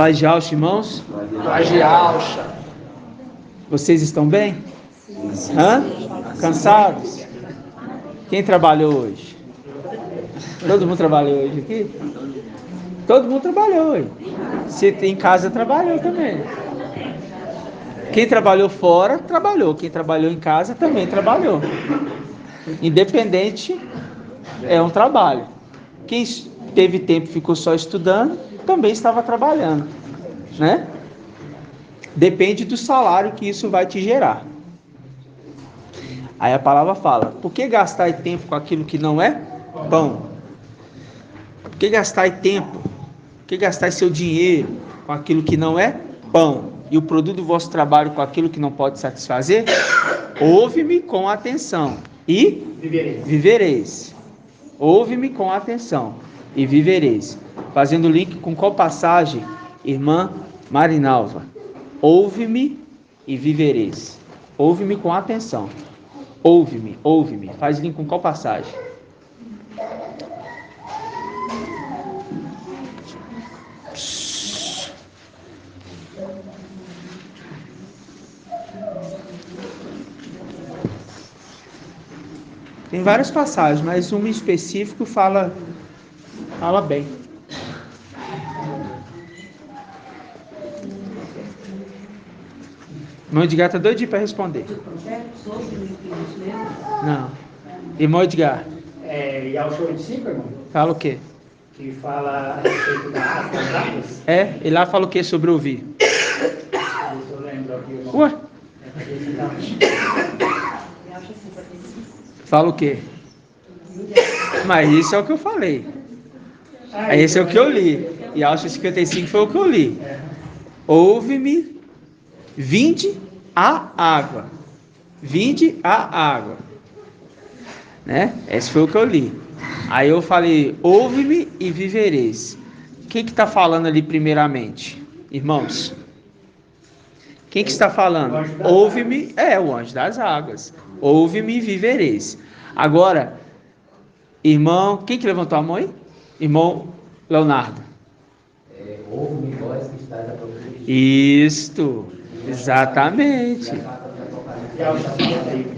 Paz de alça, irmãos? Paz de alça. Vocês estão bem? Hã? Cansados? Quem trabalhou hoje? Todo mundo trabalhou hoje aqui? Todo mundo trabalhou hoje. Você em casa trabalhou também. Quem trabalhou fora, trabalhou. Quem trabalhou em casa também trabalhou. Independente, é um trabalho. Quem teve tempo e ficou só estudando, também estava trabalhando, né? Depende do salário que isso vai te gerar. Aí a palavra fala: por que gastar tempo com aquilo que não é pão? Por que gastar tempo? Por que gastar seu dinheiro com aquilo que não é pão? E o produto do vosso trabalho com aquilo que não pode satisfazer? Ouve-me com atenção e vivereis. Ouve-me com atenção e vivereis. Fazendo link com qual passagem, irmã Marinalva? Ouve-me e vivereis. Ouve-me com atenção. Ouve-me, ouve-me. Faz link com qual passagem? Tem várias passagens, mas uma em específico fala bem. Irmão Edgar está doidinho para responder. Não. Irmão Edgar. E ao show de 5, irmão? Fala o quê? Que fala a respeito das águas. Ele lá fala o quê sobre ouvir? Eu lembro aqui, irmão. Ué? Fala o quê? Mas isso é o que eu falei. Esse é o que eu li. E acho que 55 foi o que eu li. Ouve-me, vinde a água. Vinde a água. Né? Esse foi o que eu li. Aí eu falei: ouve-me e vivereis. Quem que está falando ali primeiramente? Irmãos? Quem que está falando? Ouve-me, o anjo das águas. Ouve-me e vivereis. Agora, irmão, quem que levantou a mão aí? Irmão Leonardo. Ouve-me, vós que estáis à procura de Deus. Isto, exatamente.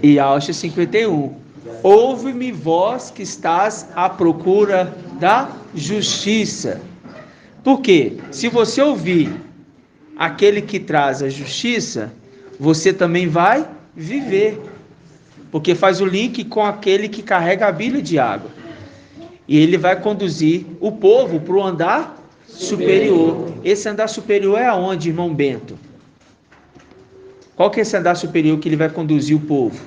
E Alcha 51. Ouve-me, vós que estás à procura da justiça. Por quê? Se você ouvir aquele que traz a justiça, você também vai viver. Porque faz o link com aquele que carrega a bilha de água. E ele vai conduzir o povo para o andar superior. Esse andar superior é aonde, irmão Bento? Qual que é esse andar superior que ele vai conduzir o povo?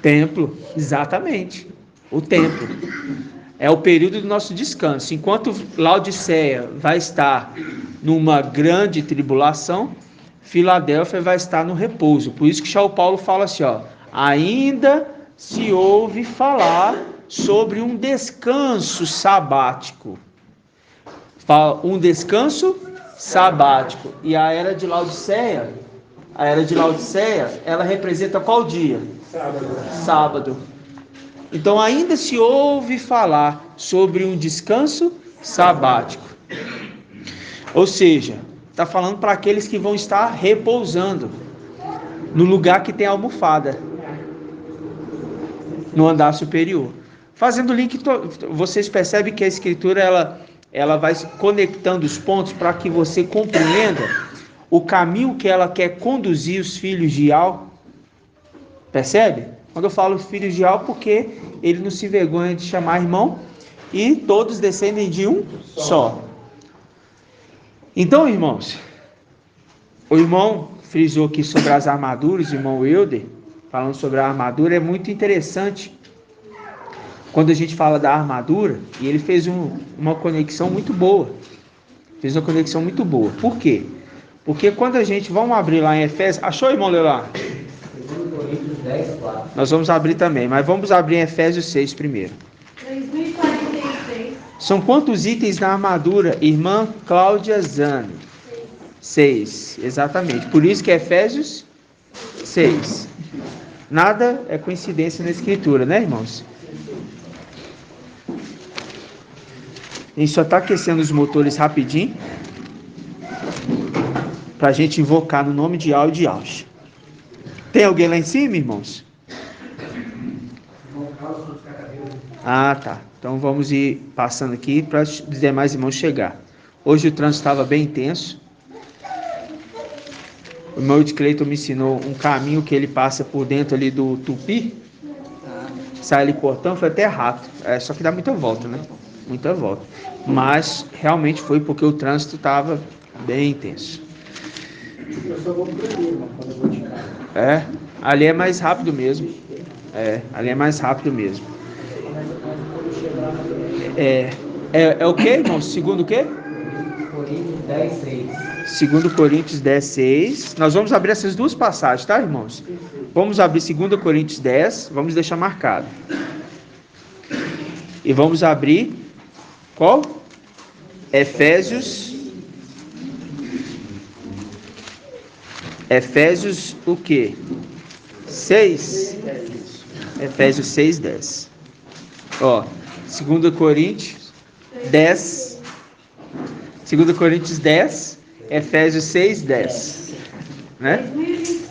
Templo, exatamente. O templo. É o período do nosso descanso. Enquanto Laodiceia vai estar numa grande tribulação, Filadélfia vai estar no repouso. Por isso que São Paulo fala assim, ainda se ouve falar sobre um descanso sabático. Um descanso sabático. E a era de Laodiceia, ela representa qual dia? Sábado. Então ainda se ouve falar sobre um descanso sabático. Ou seja, está falando para aqueles que vão estar repousando no lugar que tem almofada, no andar superior. Fazendo link, vocês percebem que a escritura ela vai conectando os pontos para que você compreenda o caminho que ela quer conduzir os filhos de Ial. Percebe? Quando eu falo filhos de Ial, porque ele não se envergonha de chamar irmão, e todos descendem de um só. Então, irmãos, o irmão frisou aqui sobre as armaduras, o irmão Wilder, falando sobre a armadura, é muito interessante. Quando a gente fala da armadura, e ele fez uma conexão muito boa. Por quê? Porque quando a gente, vamos abrir lá em Efésios, achou, irmão Leonardo? Nós vamos abrir também, mas vamos abrir em Efésios 6 primeiro. 3046. São quantos itens na armadura, irmã Cláudia Zani? 6, exatamente. Por isso que é Efésios 6. Nada é coincidência na escritura, né, irmãos? A gente só está aquecendo os motores rapidinho, para a gente invocar no nome de Al e de Alcha. Tem alguém lá em cima, irmãos? Ah, tá. Então vamos ir passando aqui para os demais irmãos chegar. Hoje o trânsito estava bem intenso. O irmão de Cleiton me ensinou um caminho que ele passa por dentro ali do Tupi. Sai ali portão, foi até rápido. Só que dá muita volta, né? Muita volta. Mas realmente foi porque o trânsito estava bem intenso. Eu só vou por ali, irmão, quando eu vou de carro. Ali é mais rápido mesmo. Ali é mais rápido mesmo. É o que, irmão? Segundo o quê? Coríntios 10, 6. Segundo Coríntios 10, 6. Nós vamos abrir essas duas passagens, tá, irmãos? Vamos abrir 2 Coríntios 10, vamos deixar marcado. E vamos abrir qual? Efésios o quê? 6. Efésios 6, 10. Ó, 2 Coríntios 10. 2 Coríntios 10, Efésios 6, 10. Né? 2026,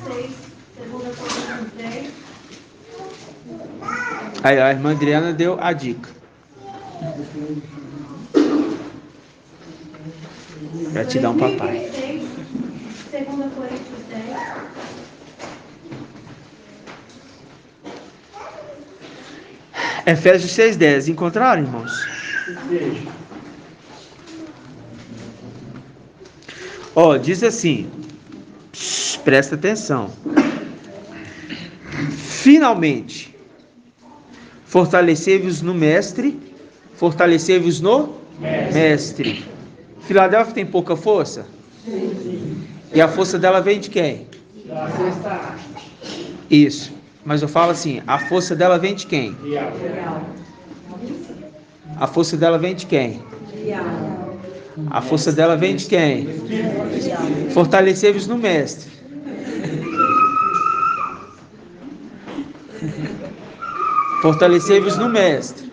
2 Coríntios 10. Aí a irmã Adriana deu a dica. Gratidão, papai. 2026, 2 Coríntios 10. Efésios 6, 10. Encontraram, irmãos? Ó, diz assim. Presta atenção. Finalmente, fortalecei-vos no mestre. Fortalecei-vos no mestre. Filadélfia tem pouca força? Sim. E a força dela vem de quem? Da sexta arte. Isso. Mas eu falo assim, a força dela vem de quem? A força dela vem de quem? A força dela vem de quem? Fortalecei-vos no mestre. Fortalecei-vos no mestre.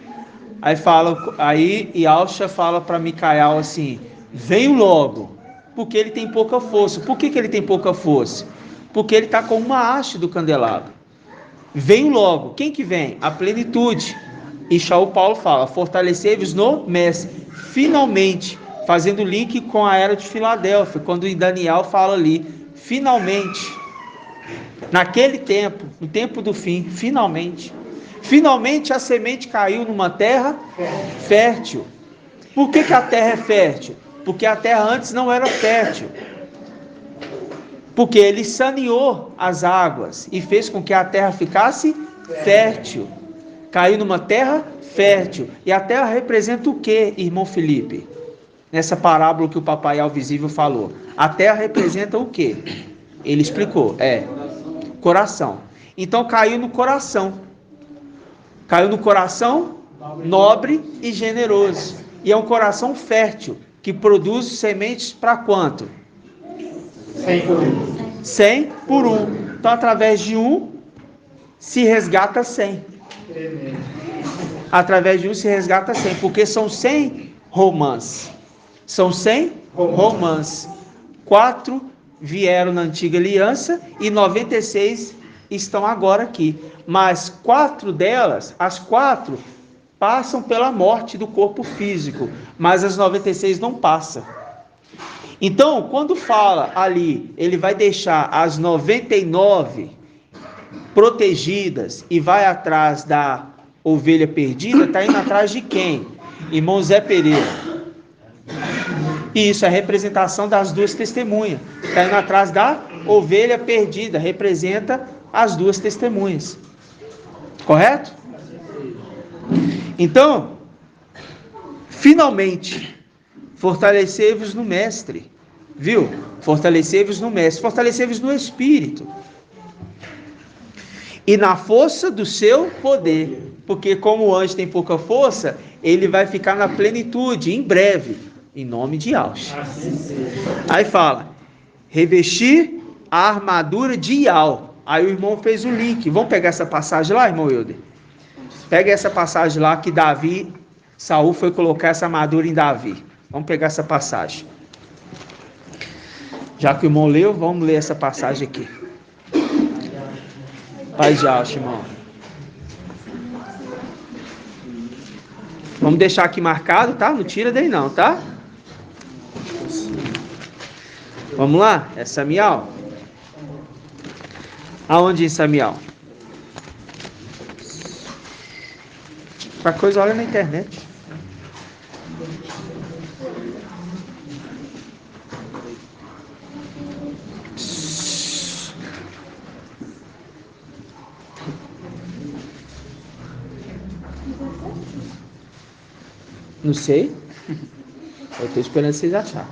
Aí Yalcha fala para Micael assim: venho logo, porque ele tem pouca força. Por que ele tem pouca força? Porque ele está com uma haste do candelabro. Venho logo. Quem que vem? A plenitude. E Shaul Paulo fala: fortalecei-vos no mestre. Finalmente, fazendo link com a era de Filadélfia, quando Daniel fala ali, finalmente, naquele tempo, no tempo do fim, finalmente a semente caiu numa terra fértil. Por que a terra é fértil? Porque a terra antes não era fértil. Porque ele saneou as águas e fez com que a terra ficasse fértil. Caiu numa terra fértil. E a terra representa o que, irmão Felipe? Nessa parábola que o papai Alvisível falou. A terra representa o que? Ele explicou. Coração. Então caiu no coração. Caiu no coração nobre e generoso. E é um coração fértil, que produz sementes para quanto? 100 por 1. Então, através de um, se resgata 100. Através de um se resgata 100, porque são 100 romãs. São 100 romãs. 4 vieram na antiga aliança e 96 estão agora aqui. Mas 4 delas, as 4, passam pela morte do corpo físico, mas as 96 não passam. Então, quando fala ali, ele vai deixar as 99 protegidas e vai atrás da ovelha perdida, está indo atrás de quem? Irmão Zé Pereira. E isso é a representação das duas testemunhas. Está indo atrás da ovelha perdida, representa as duas testemunhas. Correto? Então, finalmente, fortalecei-vos no mestre. Viu? Fortalecei-vos no mestre. Fortalecei-vos no espírito. E na força do seu poder. Porque como o anjo tem pouca força, ele vai ficar na plenitude, em breve. Em nome de Yalcha. Aí fala, revestir a armadura de Yal. Aí o irmão fez o link. Vamos pegar essa passagem lá, irmão Euder? Pega essa passagem lá que Davi Saul foi colocar essa armadura em Davi. Vamos pegar essa passagem. Já que o irmão leu, vamos ler essa passagem aqui. Pai de Alcha, irmão. Vamos deixar aqui marcado, tá? Não tira daí não, tá? Vamos lá? É Samuel? Aonde em Samuel? Qualquer coisa, olha na internet. Não sei. Eu estou esperando vocês acharem.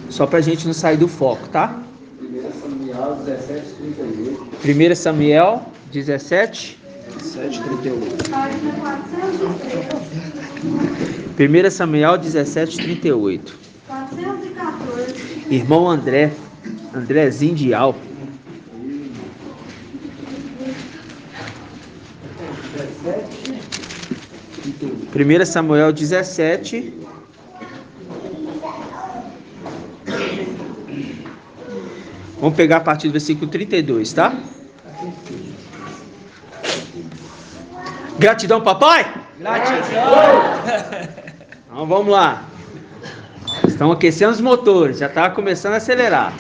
Só pra gente não sair do foco, tá? 1 Samuel 17:38. 1 Samuel 17. 17:38. Página 413. 1 Samuel 17:38. 414. Irmão Andrezinho de Al. 1 Samuel 17. Vamos pegar a partir do versículo 32, tá? Gratidão, papai? Gratidão! Então vamos lá. Estão aquecendo os motores, já está começando a acelerar.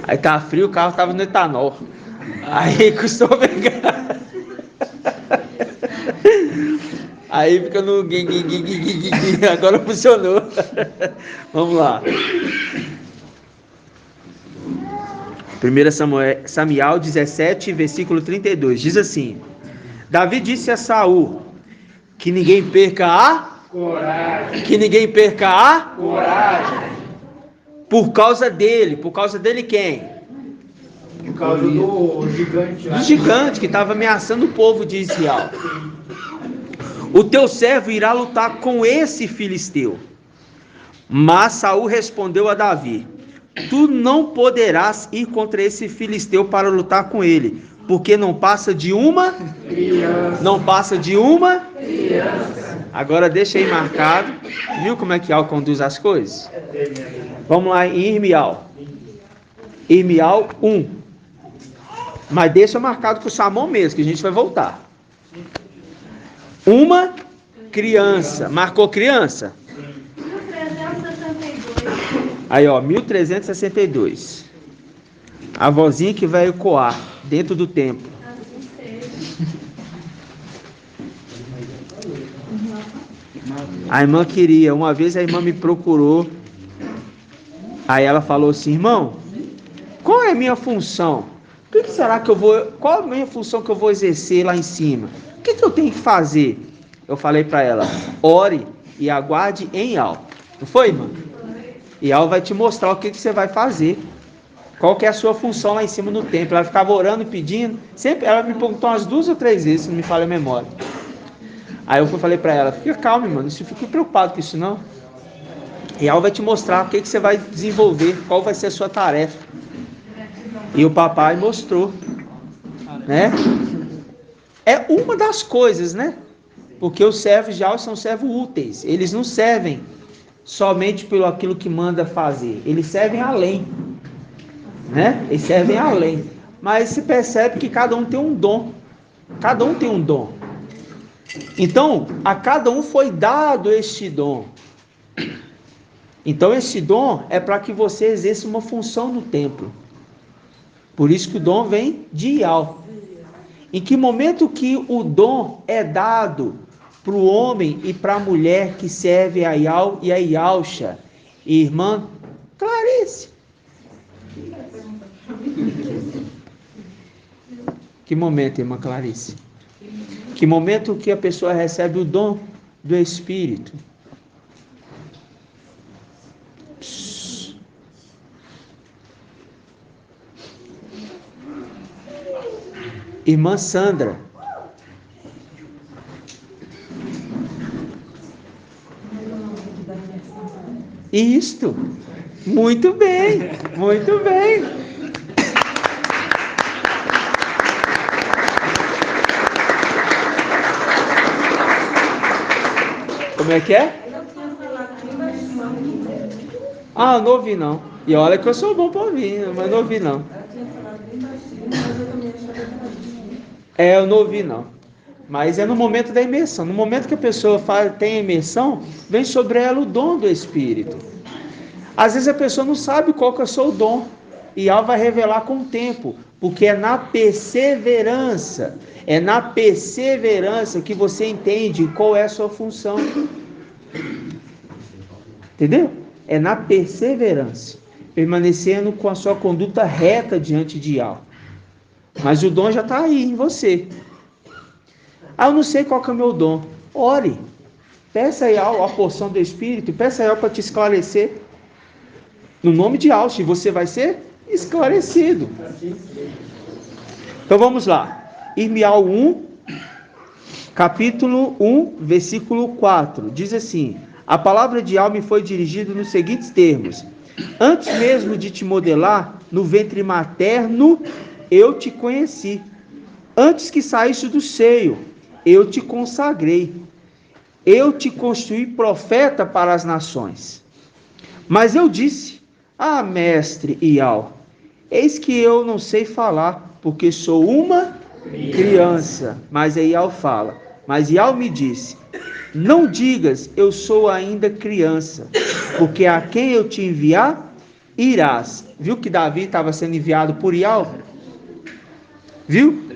Aí tá frio, o carro estava no etanol. Aí custou pegar. Aí fica no agora funcionou. Vamos lá. 1 Samuel 17, versículo 32. Diz assim: Davi disse a Saul que ninguém perca a coragem. Que ninguém perca a coragem. Por causa dele. Por causa dele quem? Por causa do gigante. Do gigante que estava ameaçando o povo de Israel. O teu servo irá lutar com esse filisteu. Mas Saul respondeu a Davi: Tu não poderás ir contra esse filisteu para lutar com ele, porque não passa de uma criança. Não passa de uma criança. Agora deixa aí marcado. Viu como é que Al conduz as coisas? Vamos lá em Irmial. Irmial 1. Mas deixa marcado com o Samão mesmo, que a gente vai voltar. Uma criança. Marcou criança? 1362. Aí, ó, 1362. A vozinha que vai ecoar dentro do templo. Assim seja. A irmã queria, uma vez a irmã me procurou. Aí ela falou assim: irmão, qual é a minha função? O que será que eu vou. Qual é a minha função que eu vou exercer lá em cima? O que eu tenho que fazer? Eu falei para ela: ore e aguarde em Al. Não foi, irmã? E Al vai te mostrar o que você vai fazer. Qual que é a sua função lá em cima no templo. Ela ficava orando e pedindo. Sempre, ela me perguntou umas 2 ou 3 vezes, se não me falha a memória. Aí eu falei para ela: fica calma, irmã, não fique preocupado com isso não. E Al vai te mostrar o que você vai desenvolver, qual vai ser a sua tarefa. E o papai mostrou, né? É uma das coisas, né? Porque os servos de Al são servos úteis. Eles não servem somente pelo aquilo que manda fazer. Eles servem além, né? Eles servem além. Mas se percebe que cada um tem um dom. Cada um tem um dom. Então, a cada um foi dado este dom. Então, esse dom é para que você exerça uma função no templo. Por isso que o dom vem de Ial. Em que momento que o dom é dado para o homem e para a mulher que serve a Ial e a Ialcha? Irmã Clarice. Que momento, irmã Clarice? Que momento que a pessoa recebe o dom do Espírito? Irmã Sandra. Isto. Muito bem, muito bem. Como é que é? Ah, não ouvi não. E olha que eu sou bom para ouvir, mas não ouvi não. Eu não ouvi não. Mas é no momento da imersão. No momento que a pessoa tem a imersão, vem sobre ela o dom do Espírito. Às vezes a pessoa não sabe qual que é o seu dom. E ela vai revelar com o tempo. Porque é na perseverança. É na perseverança que você entende qual é a sua função. Entendeu? É na perseverança. Permanecendo com a sua conduta reta diante de algo. Mas o dom já está aí em você. Ah, eu não sei qual que é o meu dom. Ore. Peça aí a porção do Espírito. Peça aí para te esclarecer. No nome de Alce, você vai ser esclarecido. Então vamos lá. Irmial 1, capítulo 1, versículo 4. Diz assim: a palavra de Al me foi dirigida nos seguintes termos: antes mesmo de te modelar, no ventre materno, eu te conheci. Antes que saísse do seio, eu te consagrei. Eu te constituí profeta para as nações. Mas eu disse: ah, mestre Ial, eis que eu não sei falar, porque sou uma criança. Mas Ial fala. Mas Ial me disse: não digas, eu sou ainda criança, porque a quem eu te enviar, irás. Viu que Davi estava sendo enviado por Ial? Viu?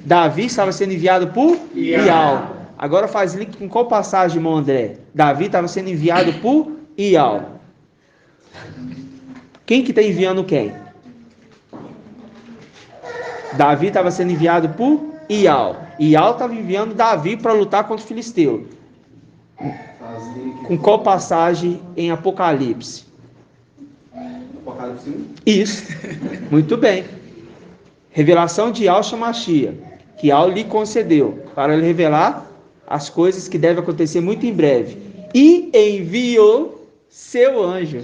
Davi estava sendo enviado por Ial. Agora faz link com qual passagem, irmão André? Davi estava sendo enviado por Ial. Quem que está enviando quem? Davi estava sendo enviado por Ial. Ial estava enviando Davi para lutar contra o filisteu. Com qual passagem em Apocalipse? Apocalipse 1? Isso. Muito bem. Revelação de Al Shamashia, que Al lhe concedeu, para lhe revelar as coisas que devem acontecer muito em breve. E enviou seu anjo.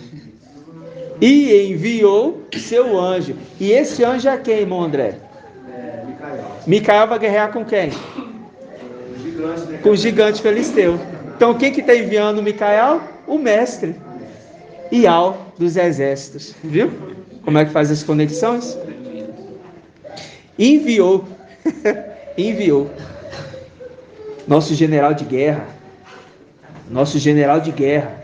E enviou seu anjo. E esse anjo é quem, irmão André? Micael. Micael vai guerrear com quem? Gigante, né? Com o gigante filisteu. Então quem que está enviando Micael? O mestre. Ial dos exércitos. Viu? Como é que faz as conexões? Enviou. Enviou. Nosso general de guerra. Nosso general de guerra.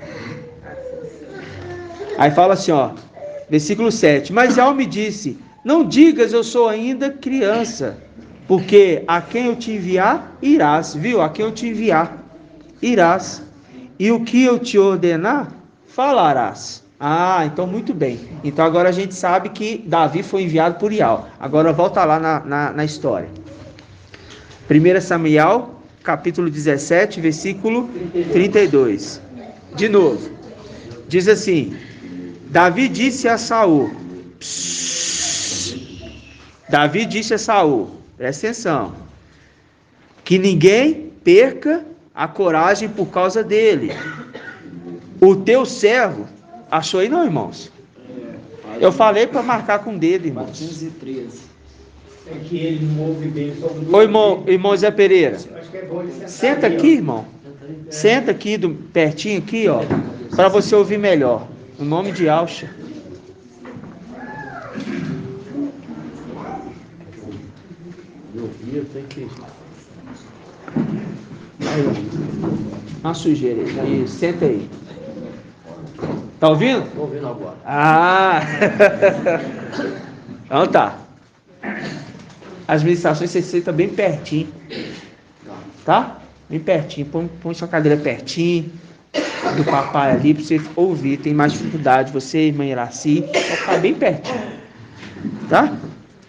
Aí fala assim, ó, versículo 7. Mas Ial me disse: não digas eu sou ainda criança, porque a quem eu te enviar, irás. Viu? A quem eu te enviar, irás. E o que eu te ordenar, falarás. Ah, então muito bem. Então agora a gente sabe que Davi foi enviado por Ial. Agora volta lá na história. 1 Samuel, capítulo 17, versículo 32. De novo. Diz assim: Davi disse a Saul. Davi disse a Saul, presta atenção, que ninguém perca a coragem por causa dele. O teu servo, achou aí não, irmãos? Eu falei para marcar com o dedo, irmãos. 413. É que ele não ouve bem sobre o Ô, irmão Zé Pereira, Acho que é bom ele sentar senta ali, aqui, irmão. Senta aqui, pertinho aqui, ó, para você ouvir melhor. O nome de Alcha. Eu tenho que... Aí, ó. Uma sujeira aí. Isso, senta aí. Tá ouvindo? Estou ouvindo agora. Ah! Então tá. As ministrações você senta bem pertinho. Tá? Bem pertinho. Põe sua cadeira pertinho do papai ali para você ouvir. Tem mais dificuldade. Você, irmã Iraci, pode ficar bem pertinho. Tá?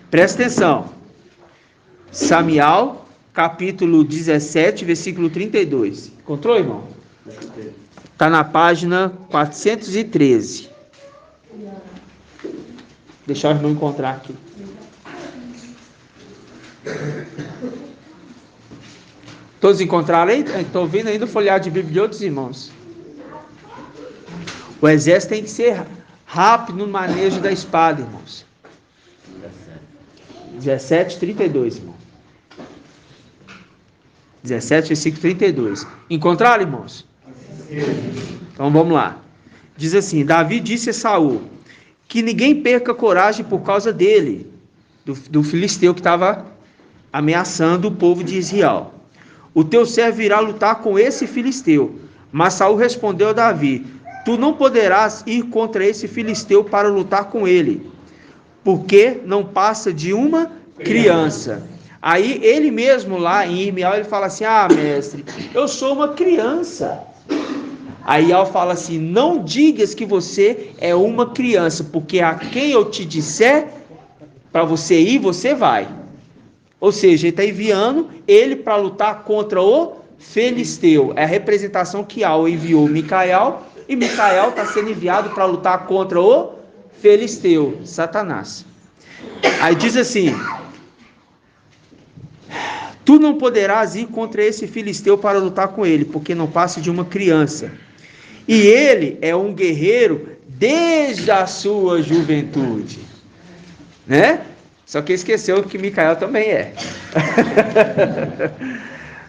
Presta atenção. Samuel, capítulo 17, versículo 32. Encontrou, irmão? Está na página 413. Deixa o irmão encontrar aqui. Todos encontraram aí? Estou ouvindo ainda o folheado de Bíblia de outros irmãos. O exército tem que ser rápido no manejo da espada, irmãos. 17, 32, irmão. 17, versículo 32. Encontraram, irmãos? Então vamos lá. Diz assim: Davi disse a Saul que ninguém perca coragem por causa dele, do filisteu que estava ameaçando o povo de Israel. O teu servo irá lutar com esse filisteu. Mas Saul respondeu a Davi: tu não poderás ir contra esse filisteu para lutar com ele, porque não passa de uma criança. Aí ele mesmo lá em Irmial, ele fala assim: ah, mestre, eu sou uma criança. Aí Al fala assim: não digas que você é uma criança, porque a quem eu te disser para você ir, você vai. Ou seja, ele está enviando ele para lutar contra o filisteu. É a representação que Al enviou Micael, e Micael está sendo enviado para lutar contra o filisteu, Satanás. Aí diz assim: tu não poderás ir contra esse filisteu para lutar com ele, porque não passa de uma criança. E ele é um guerreiro desde a sua juventude. Né? Só que esqueceu que Micael também é.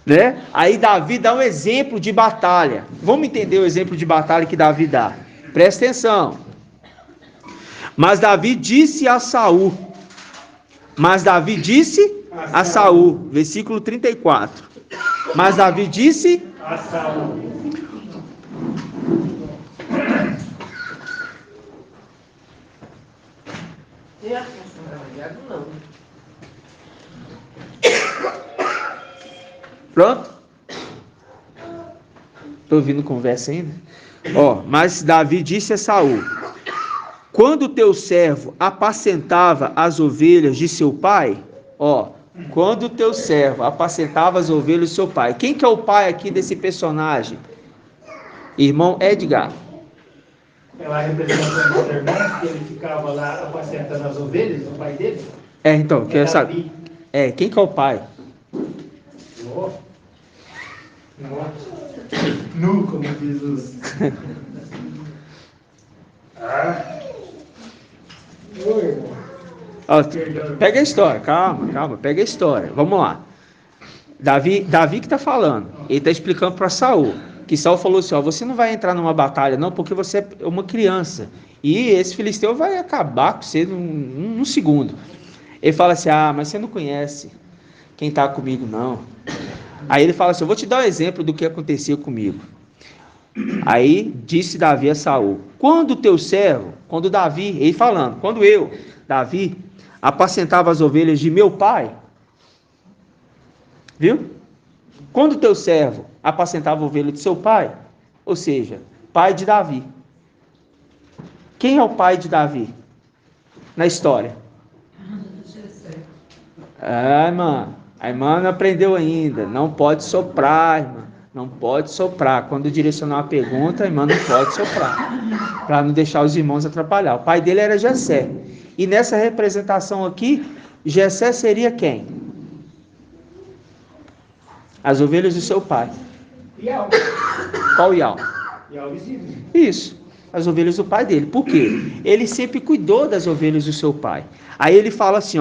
Né? Aí Davi dá um exemplo de batalha. Vamos entender o exemplo de batalha que Davi dá. Presta atenção. Mas Davi disse a Saul. Versículo 34. Mas Davi disse A Saul. Pronto? Estou ouvindo conversa ainda? Mas Davi disse a Saul: quando teu servo apacentava as ovelhas de seu pai, quando teu servo apacentava as ovelhas de seu pai. Quem que é o pai aqui desse personagem? Irmão Edgar. Ela representando o irmão, que ele ficava lá apacentando as ovelhas, o pai dele. Então, quer saber? Quem que é o pai? Nu, como diz os... Pega a história, calma, pega a história. Vamos lá. Davi que está falando. Ele está explicando para Saul. Que Saul falou assim: você não vai entrar numa batalha não, porque você é uma criança. E esse filisteu vai acabar com você num segundo. Ele fala assim: mas você não conhece quem está comigo não. Aí ele fala assim: eu vou te dar um exemplo do que aconteceu comigo. Aí disse Davi a Saul: quando Davi, ele falando, quando eu, Davi, apacentava as ovelhas de meu pai, viu? Quando teu servo apacentava a ovelha de seu pai, ou seja, pai de Davi. Quem é o pai de Davi na história? Irmã, a irmã não aprendeu ainda. Não pode soprar, irmã. Não pode soprar. Quando direcionar uma pergunta, a irmã não pode soprar, para não deixar os irmãos atrapalhar. O pai dele era Jessé. E nessa representação aqui, Jessé seria quem? As ovelhas do seu pai. Ial. Qual Ial? Ial visível. Isso, as ovelhas do pai dele. Por quê? Ele sempre cuidou das ovelhas do seu pai. Aí ele fala assim,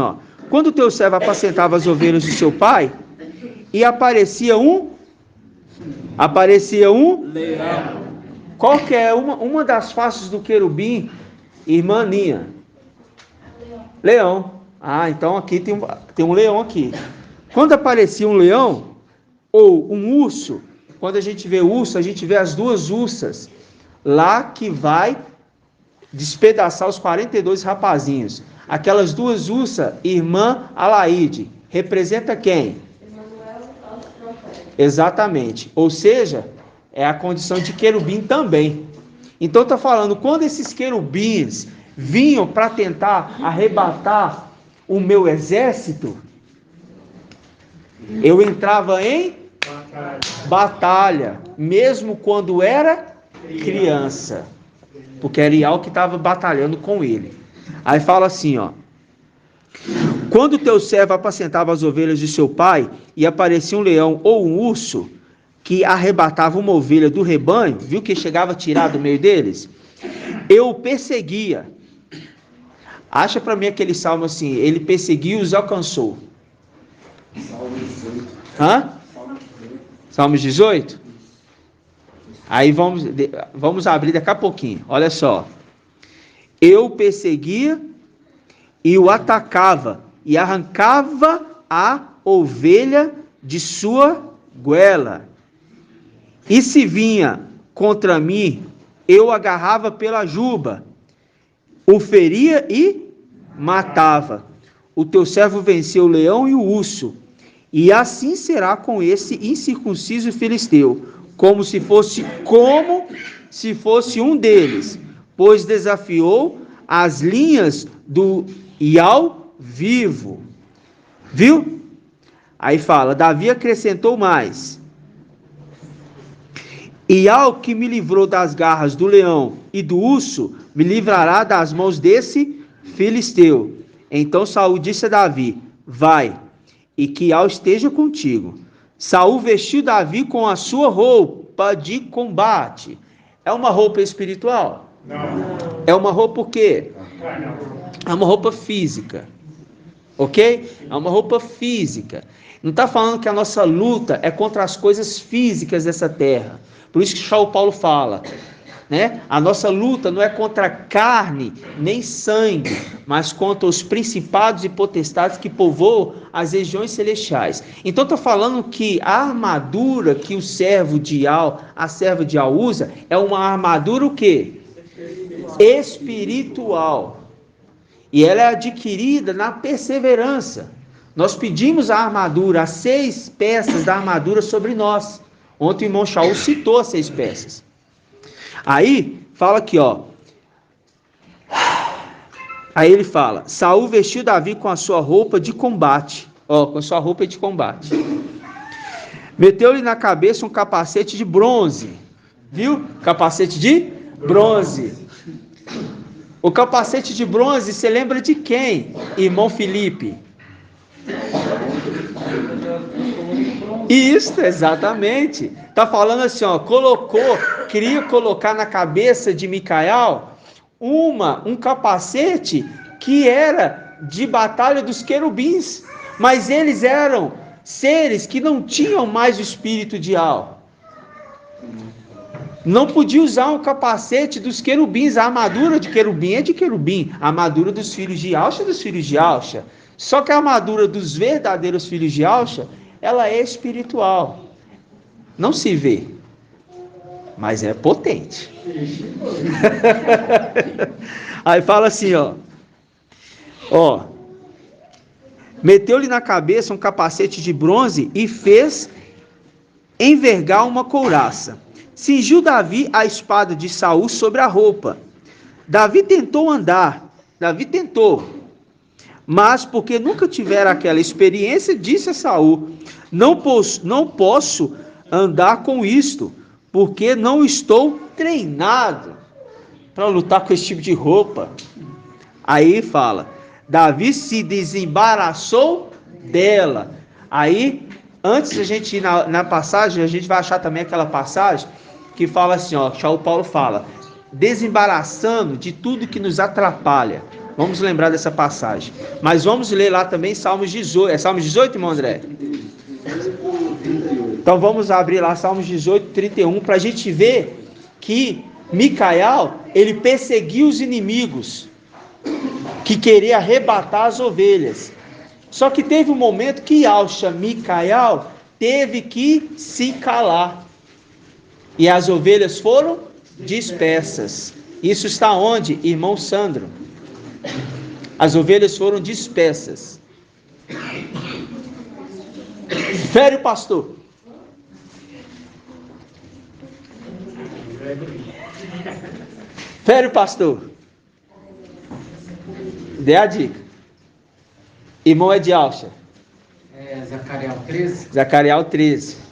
quando o teu servo apacentava as ovelhas do seu pai, e aparecia um leão. Qual que é uma das faces do querubim, irmã Ninha? Leão. Então aqui tem um leão aqui. Quando aparecia um leão ou um urso, quando a gente vê urso, a gente vê as duas ursas lá que vai despedaçar os 42 rapazinhos. Aquelas duas ursas, irmã Alaide, representa quem? Exatamente. Ou seja, é a condição de querubim também. Então está falando, quando esses querubins vinham para tentar arrebatar o meu exército, eu entrava em batalha, mesmo quando era criança, porque era Ial que estava batalhando com ele. Aí fala assim, quando teu servo apacentava as ovelhas de seu pai, e aparecia um leão ou um urso, que arrebatava uma ovelha do rebanho, viu que chegava a tirar do meio deles? Eu o perseguia. Acha para mim aquele salmo assim, ele perseguiu e os alcançou. Hã? Salmos 18? Aí vamos abrir daqui a pouquinho. Olha só. Eu perseguia e o atacava e arrancava a ovelha de sua goela. E se vinha contra mim, eu agarrava pela juba, o feria e matava. O teu servo venceu o leão e o urso, e assim será com esse incircunciso filisteu, como se fosse um deles, pois desafiou as linhas do Ial vivo. Viu? Aí fala, Davi acrescentou mais. E ao que me livrou das garras do leão e do urso, me livrará das mãos desse filisteu. Então Saul disse a Davi, vai, e que Ial esteja contigo. Saul vestiu Davi com a sua roupa de combate. É uma roupa espiritual? Não. É uma roupa o quê? Não. É uma roupa física. Ok? É uma roupa física. Não está falando que a nossa luta é contra as coisas físicas dessa terra. Por isso que Paulo fala, né? A nossa luta não é contra carne nem sangue, mas contra os principados e potestades que povoam as regiões celestiais. Então está falando que a armadura que a serva de Ial usa é uma armadura o quê? Espiritual. E ela é adquirida na perseverança. Nós pedimos a armadura, as 6 peças da armadura sobre nós. Ontem o irmão Shaul citou as 6 peças. Aí, fala aqui, ó. Aí ele fala, Saul vestiu Davi com a sua roupa de combate. Ó, com a sua roupa de combate. Meteu-lhe na cabeça um capacete de bronze. Viu? Capacete de bronze. O capacete de bronze, você lembra de quem, irmão Felipe? Isso, exatamente. Está falando assim, ó, queria colocar na cabeça de Micael um capacete que era de batalha dos querubins, mas eles eram seres que não tinham mais o espírito de Ial. Não podia usar um capacete dos querubins. A armadura de querubim é de querubim. A armadura dos filhos de Alxa é dos filhos de Alxa. Só que a armadura dos verdadeiros filhos de Alxa, ela é espiritual. Não se vê, mas é potente. Aí fala assim, ó. Meteu-lhe na cabeça um capacete de bronze e fez envergar uma couraça. Cingiu Davi a espada de Saul sobre a roupa. Davi tentou, mas porque nunca tivera aquela experiência, disse a Saul, não posso andar com isto, porque não estou treinado para lutar com esse tipo de roupa. Aí fala, Davi se desembaraçou dela. Aí, antes de a gente ir na passagem, a gente vai achar também aquela passagem que fala assim, ó, Paulo fala, desembaraçando de tudo que nos atrapalha. Vamos lembrar dessa passagem. Mas vamos ler lá também Salmos 18. É Salmos 18, irmão André? Então vamos abrir lá Salmos 18, 31, para a gente ver que Micael, ele perseguiu os inimigos que queria arrebatar as ovelhas. Só que teve um momento que Micael teve que se calar. E as ovelhas foram dispersas. Isso está onde, irmão Sandro? As ovelhas foram dispersas. Fere o pastor. Fere o pastor. Dê a dica. Irmão é de Alxa. Zacariel 13. Zacariel 13.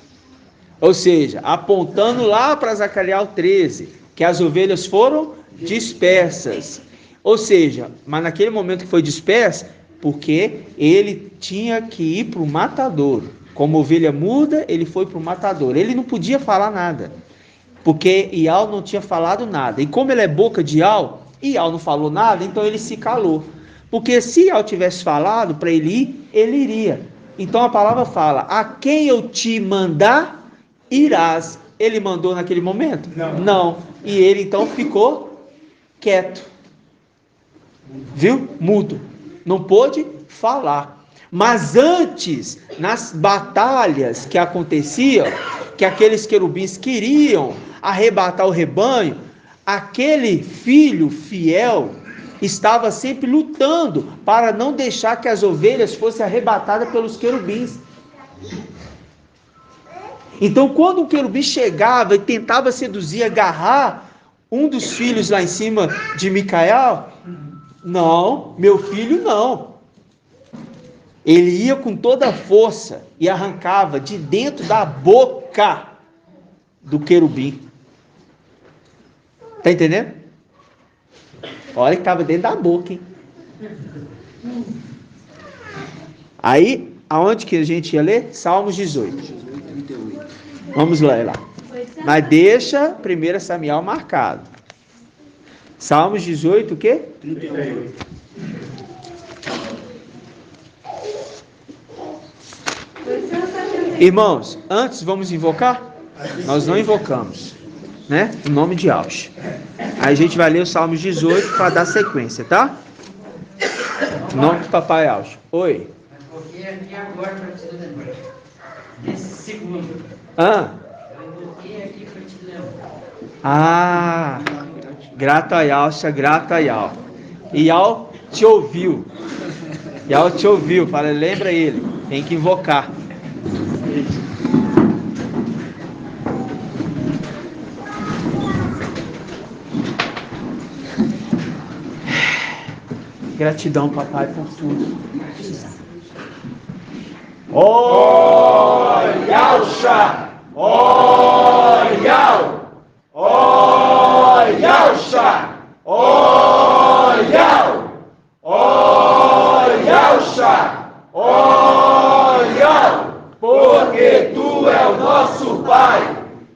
Ou seja, apontando lá para Zacariel 13, que as ovelhas foram dispersas. Ou seja, mas naquele momento que foi dispersa, porque ele tinha que ir para o matadouro. Como ovelha muda, ele foi para o matadouro. Ele não podia falar nada. Porque Ial não tinha falado nada. E como ele é boca de Ial, Ial não falou nada, então ele se calou. Porque se Ial tivesse falado para ele ir, ele iria. Então a palavra fala: a quem eu te mandar, irás. Ele mandou naquele momento? Não. E ele então ficou quieto. Viu? Mudo. Não pôde falar. Mas antes, nas batalhas que aconteciam, que aqueles querubins queriam arrebatar o rebanho, aquele filho fiel estava sempre lutando para não deixar que as ovelhas fossem arrebatadas pelos querubins. Então, quando o querubim chegava e tentava seduzir, agarrar um dos filhos lá em cima de Micael, não, meu filho não. Ele ia com toda a força e arrancava de dentro da boca do querubim. Tá entendendo? Olha que estava dentro da boca, hein? Aí, aonde que a gente ia ler? Salmos 18. Vamos ler lá. Mas deixa 1 Samuel marcado. Salmos 18, o quê? 38. Irmãos, antes vamos invocar? Nós não invocamos, né? O nome de Alcha. Aí a gente vai ler o Salmos 18 para dar sequência, tá? Em nome do papai Alcha. Oi. Porque aqui agora para te lembrar. Nesse segundo. Eu invoquei aqui para te lembrar. Grato a Alcha, grato a Ial. Ial te ouviu. Ial te ouviu. Fala, lembra ele. Tem que invocar. Gratidão, papai, por tudo. Yalcha! Yal! Yalcha! Yal! Yalcha! Yal! Porque tu é o nosso Pai,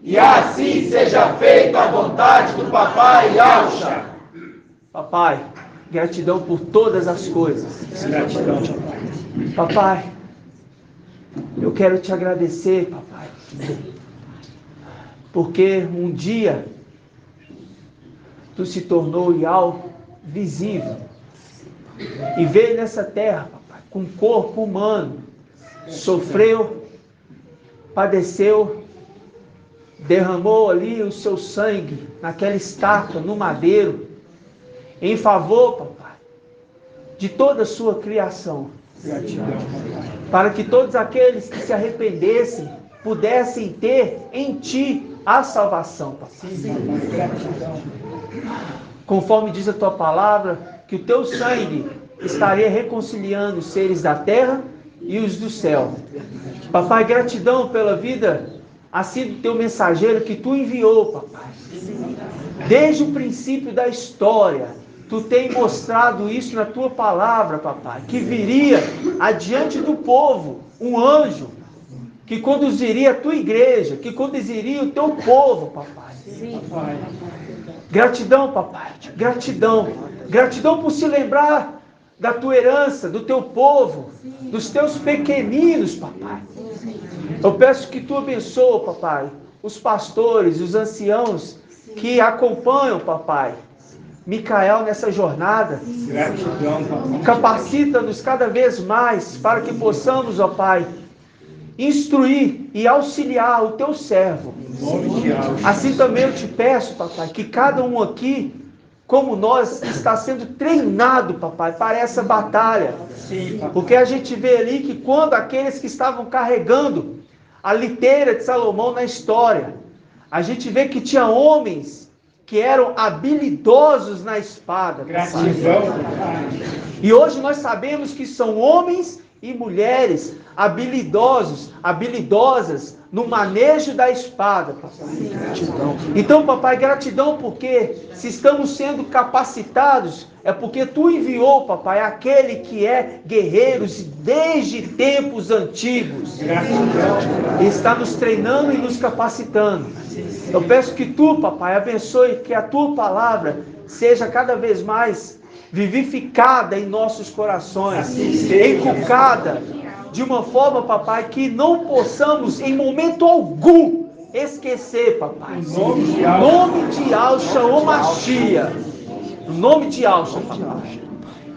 e assim seja feita a vontade do papai Yalcha. Papai, gratidão por todas as coisas. Gratidão, papai. Papai, eu quero te agradecer, papai, porque um dia tu se tornou Ial visível e veio nessa terra, papai, com um corpo humano, sofreu, padeceu, derramou ali o seu sangue naquela estátua, no madeiro, em favor, papai, de toda a sua criação. Gratidão, papai. Para que todos aqueles que se arrependessem pudessem ter em ti a salvação, papai. Gratidão. Conforme diz a tua palavra, que o teu sangue estaria reconciliando os seres da terra e os do céu. Papai, gratidão pela vida assim do teu mensageiro que tu enviou, papai. Desde o princípio da história, tu tem mostrado isso na tua palavra, papai, que viria adiante do povo um anjo que conduziria a tua igreja, que conduziria o teu povo, papai. Papai. Gratidão, papai, gratidão. Gratidão por se lembrar da tua herança, do teu povo, dos teus pequeninos, papai. Eu peço que tu abençoe, papai, os pastores, os anciãos que acompanham, papai, Micael nessa jornada. Gratidão, papai. Capacita-nos cada vez mais para que possamos, ó Pai, instruir e auxiliar o teu servo. Assim também eu te peço, papai, que cada um aqui, como nós, está sendo treinado, papai, para essa batalha. Sim, papai. Porque a gente vê ali que quando aqueles que estavam carregando a liteira de Salomão na história, a gente vê que tinha homens que eram habilidosos na espada. Gratidão, papai. E hoje nós sabemos que são homens e mulheres habilidosas no manejo da espada, papai. Gratidão. Então, papai, gratidão porque se estamos sendo capacitados, é porque tu enviou, papai, aquele que é guerreiros desde tempos antigos. Gratidão. Está nos treinando e nos capacitando. Eu peço que tu, papai, abençoe, que a tua palavra seja cada vez mais vivificada em nossos corações, inculcada de uma forma, papai, que não possamos em momento algum esquecer, papai. Em nome de Yahshua Mashiach. No nome de Yahshua, papai.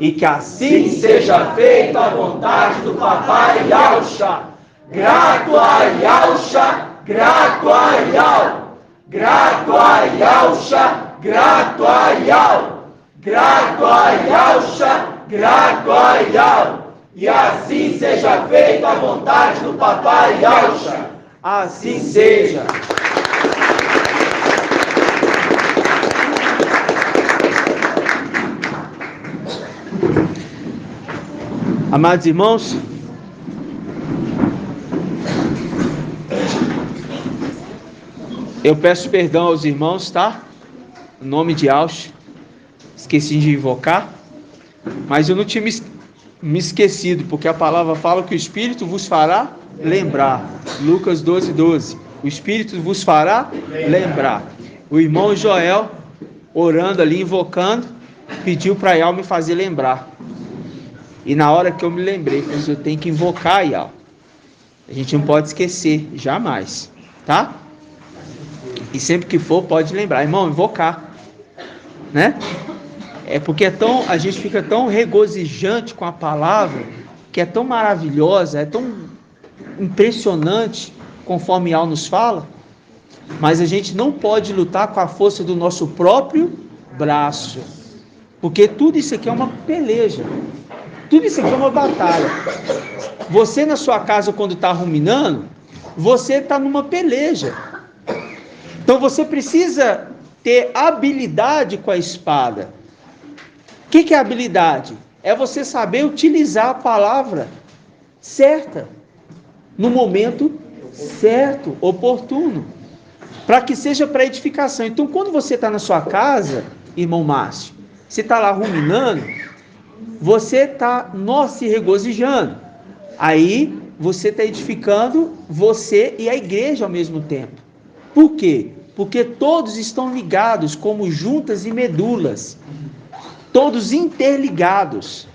E que assim seja feita a vontade do papai Yahshua. Grato a Yahshua, grato a Yahshua. Grato a Yahshua, grato a Yahshua. Grato a Yahshua, grato a Yahshua. E assim seja feita a vontade do papai Yahshua. Assim seja. Amados irmãos, eu peço perdão aos irmãos, tá? Em nome de Yahshua. Esqueci de invocar, mas eu não tinha me esquecido, porque a palavra fala que o Espírito vos fará lembrar. Lucas 12:12. O Espírito vos fará lembrar. O irmão Joel, orando ali, invocando, pediu para Yahweh me fazer lembrar. E na hora que eu me lembrei, eu tenho que invocar Yahweh. A gente não pode esquecer, jamais, tá? E sempre que for, pode lembrar. Irmão, invocar, né? É porque a gente fica tão regozijante com a palavra, que é tão maravilhosa, é tão impressionante, conforme Yahweh nos fala, mas a gente não pode lutar com a força do nosso próprio braço, porque tudo isso aqui é uma peleja, tudo isso aqui é uma batalha. Você na sua casa, quando está ruminando, você está numa peleja, então você precisa ter habilidade com a espada. O que é habilidade? É você saber utilizar a palavra certa, no momento certo, oportuno, para que seja para edificação. Então, quando você está na sua casa, irmão Márcio, você está lá ruminando, você está se regozijando. Aí, você está edificando você e a igreja ao mesmo tempo. Por quê? Porque todos estão ligados como juntas e medulas. Todos interligados.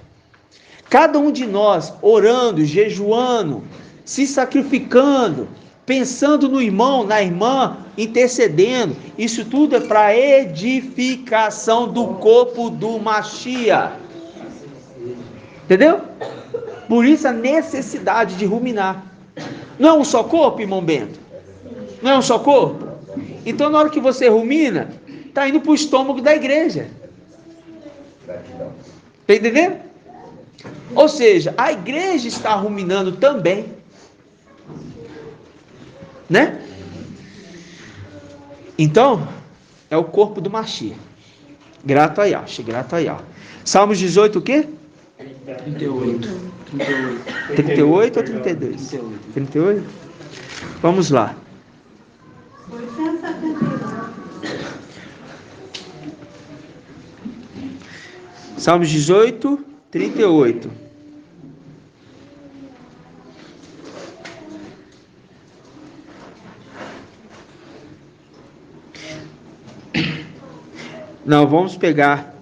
Cada um de nós orando, jejuando, se sacrificando, pensando no irmão, na irmã, intercedendo. Isso tudo é para edificação do corpo do Mashiach. Entendeu? Por isso a necessidade de ruminar. Não é um só corpo, irmão Bento? Não é um só corpo? Então na hora que você rumina, está indo para o estômago da igreja. Está entendendo? Ou seja, a igreja está ruminando também, né? Então, é o corpo do Mashiach. Grato a Yahshua, grato a Yahweh. Salmos 18, o quê? 38. 38 ou 32? 38? Vamos lá. 879. Salmos 18, 38. Não, vamos pegar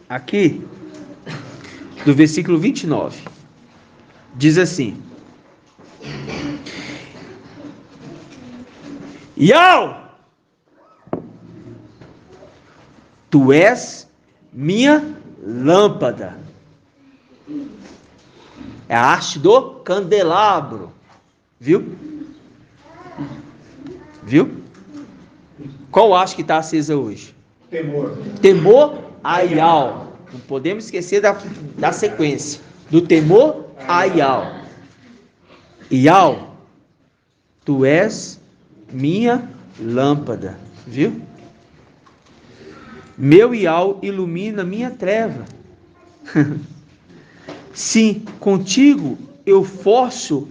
aqui do versículo 29. Diz assim: Yahweh, tu és minha lâmpada. É a arte do candelabro. Viu? Viu? Qual haste que está acesa hoje? Temor a Yahweh. Não podemos esquecer da sequência. Do temor a Yahweh. Yahweh, tu és minha lâmpada. Viu? Meu Yahweh ilumina minha treva. Sim, contigo eu forço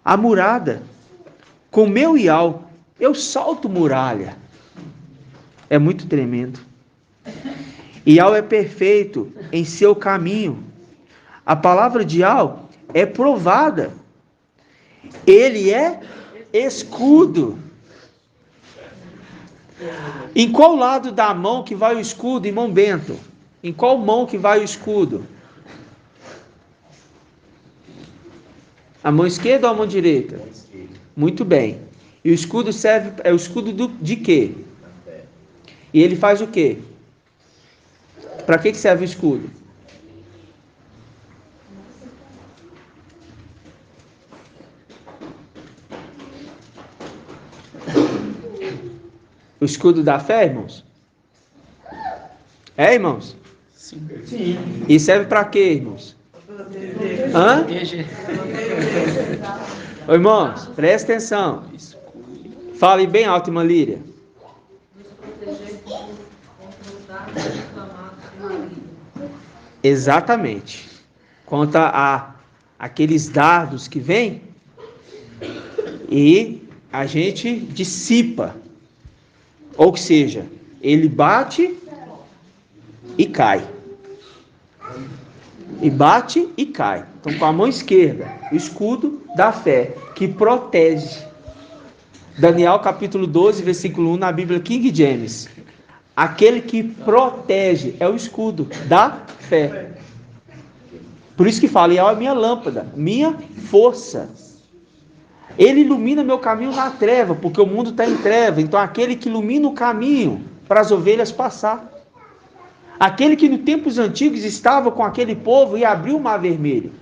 a murada. Com meu Yahweh eu salto muralha. É muito tremendo. Yahweh é perfeito em seu caminho. A palavra de Yahweh é provada. Ele é escudo. Em qual lado da mão que vai o escudo, irmão Bento? Em qual mão que vai o escudo? A mão esquerda ou a mão direita? Muito bem. E o escudo é o escudo de quê? E ele faz o quê? Para que serve o escudo? O escudo da fé, irmãos? É, irmãos? Sim. E serve para quê, irmãos? Hã? Ô, irmãos, presta atenção. Fale bem alto, irmã Líria. Exatamente. Contra aqueles dardos que vêm e a gente dissipa. Ou seja, ele bate e cai. E bate e cai. Então, com a mão esquerda, o escudo da fé, que protege. Daniel capítulo 12, versículo 1, na Bíblia King James. Aquele que protege é o escudo da fé. Por isso que fala, é a minha lâmpada, minha força. Ele ilumina meu caminho na treva, porque o mundo está em treva. Então, aquele que ilumina o caminho para as ovelhas passar. Aquele que nos tempos antigos estava com aquele povo e abriu o mar vermelho.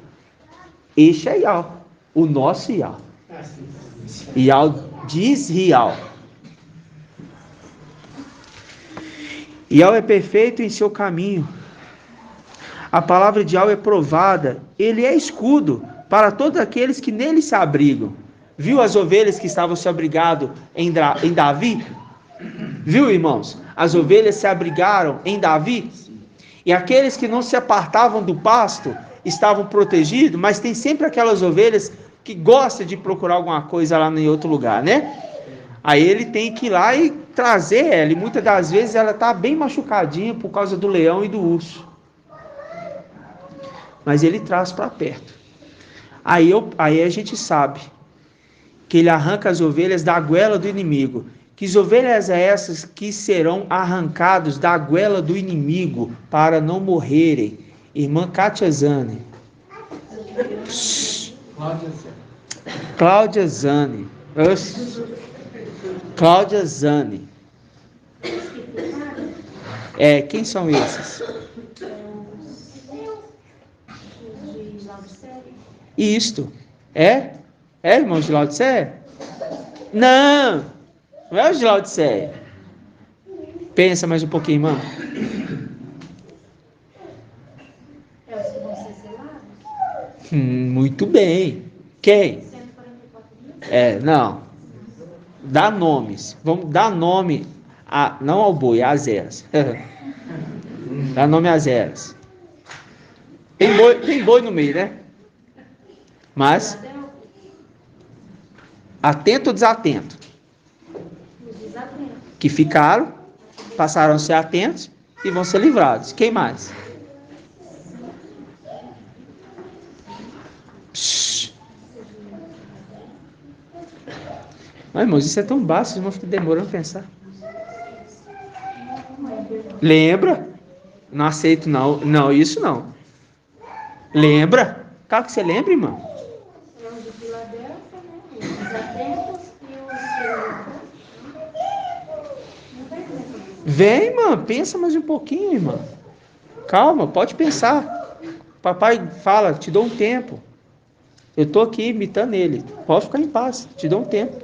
Este é Yah, o nosso Yah. Yah diz Yah. Yah é perfeito em seu caminho. A palavra de Yah é provada. Ele é escudo para todos aqueles que nele se abrigam. Viu as ovelhas que estavam se abrigando em Davi? Viu, irmãos? As ovelhas se abrigaram em Davi. E aqueles que não se apartavam do pasto estavam protegidos, mas tem sempre aquelas ovelhas que gostam de procurar alguma coisa lá em outro lugar, né? Aí ele tem que ir lá e trazer ela. E muitas das vezes ela está bem machucadinha por causa do leão e do urso. Mas ele traz para perto. Aí a gente sabe que ele arranca as ovelhas da goela do inimigo. Que ovelhas é essas que serão arrancados da goela do inimigo para não morrerem? Irmã Kátia Zane. Cláudia Zane. Cláudia Zane. Quem são esses? Isto. É, irmão de Laodiceia? Não é o de Laodiceia. Pensa mais um pouquinho, irmão. É os que vão ser selados? Muito bem. Quem? 144.000? Não. Dá nomes. Vamos dar nome, não ao boi, às eras. Dá nome às eras. Tem boi no meio, né? Mas, atento ou desatento? Que ficaram, passaram a ser atentos e vão ser livrados. Quem mais? Ai, irmãos, isso é tão básico, vocês vão ficar demorando a pensar. Lembra? Não aceito, não. Não, isso não. Lembra? Claro que você lembra, irmão. Os de Filadélfia, né? Os desatentos e os... Não vem, Vem, irmã, pensa mais um pouquinho, irmã. Calma, pode pensar. Papai fala, te dou um tempo. Eu estou aqui imitando ele. Pode ficar em paz, te dou um tempo.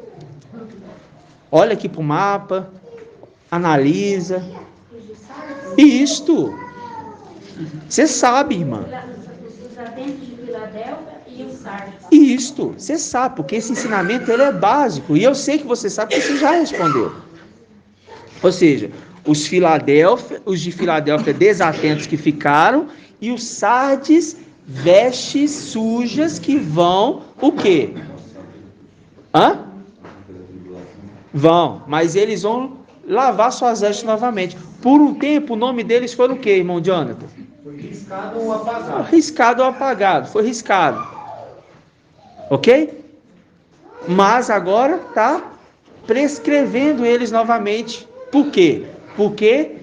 Olha aqui para o mapa, analisa. Isto. Você sabe, irmã. Os desatentos de Filadélfia e os sardes. Isto, você sabe, porque esse ensinamento ele é básico. E eu sei que você sabe, porque você já respondeu. Ou seja, os de Filadélfia desatentos que ficaram, e os sardes, vestes sujas que vão, o quê? Vão, mas eles vão lavar suas vestes novamente. Por um tempo, o nome deles foi o quê, irmão Jonathan? Foi riscado ou apagado? Riscado ou apagado, foi riscado. Ok? Mas agora está prescrevendo eles novamente Por quê? Porque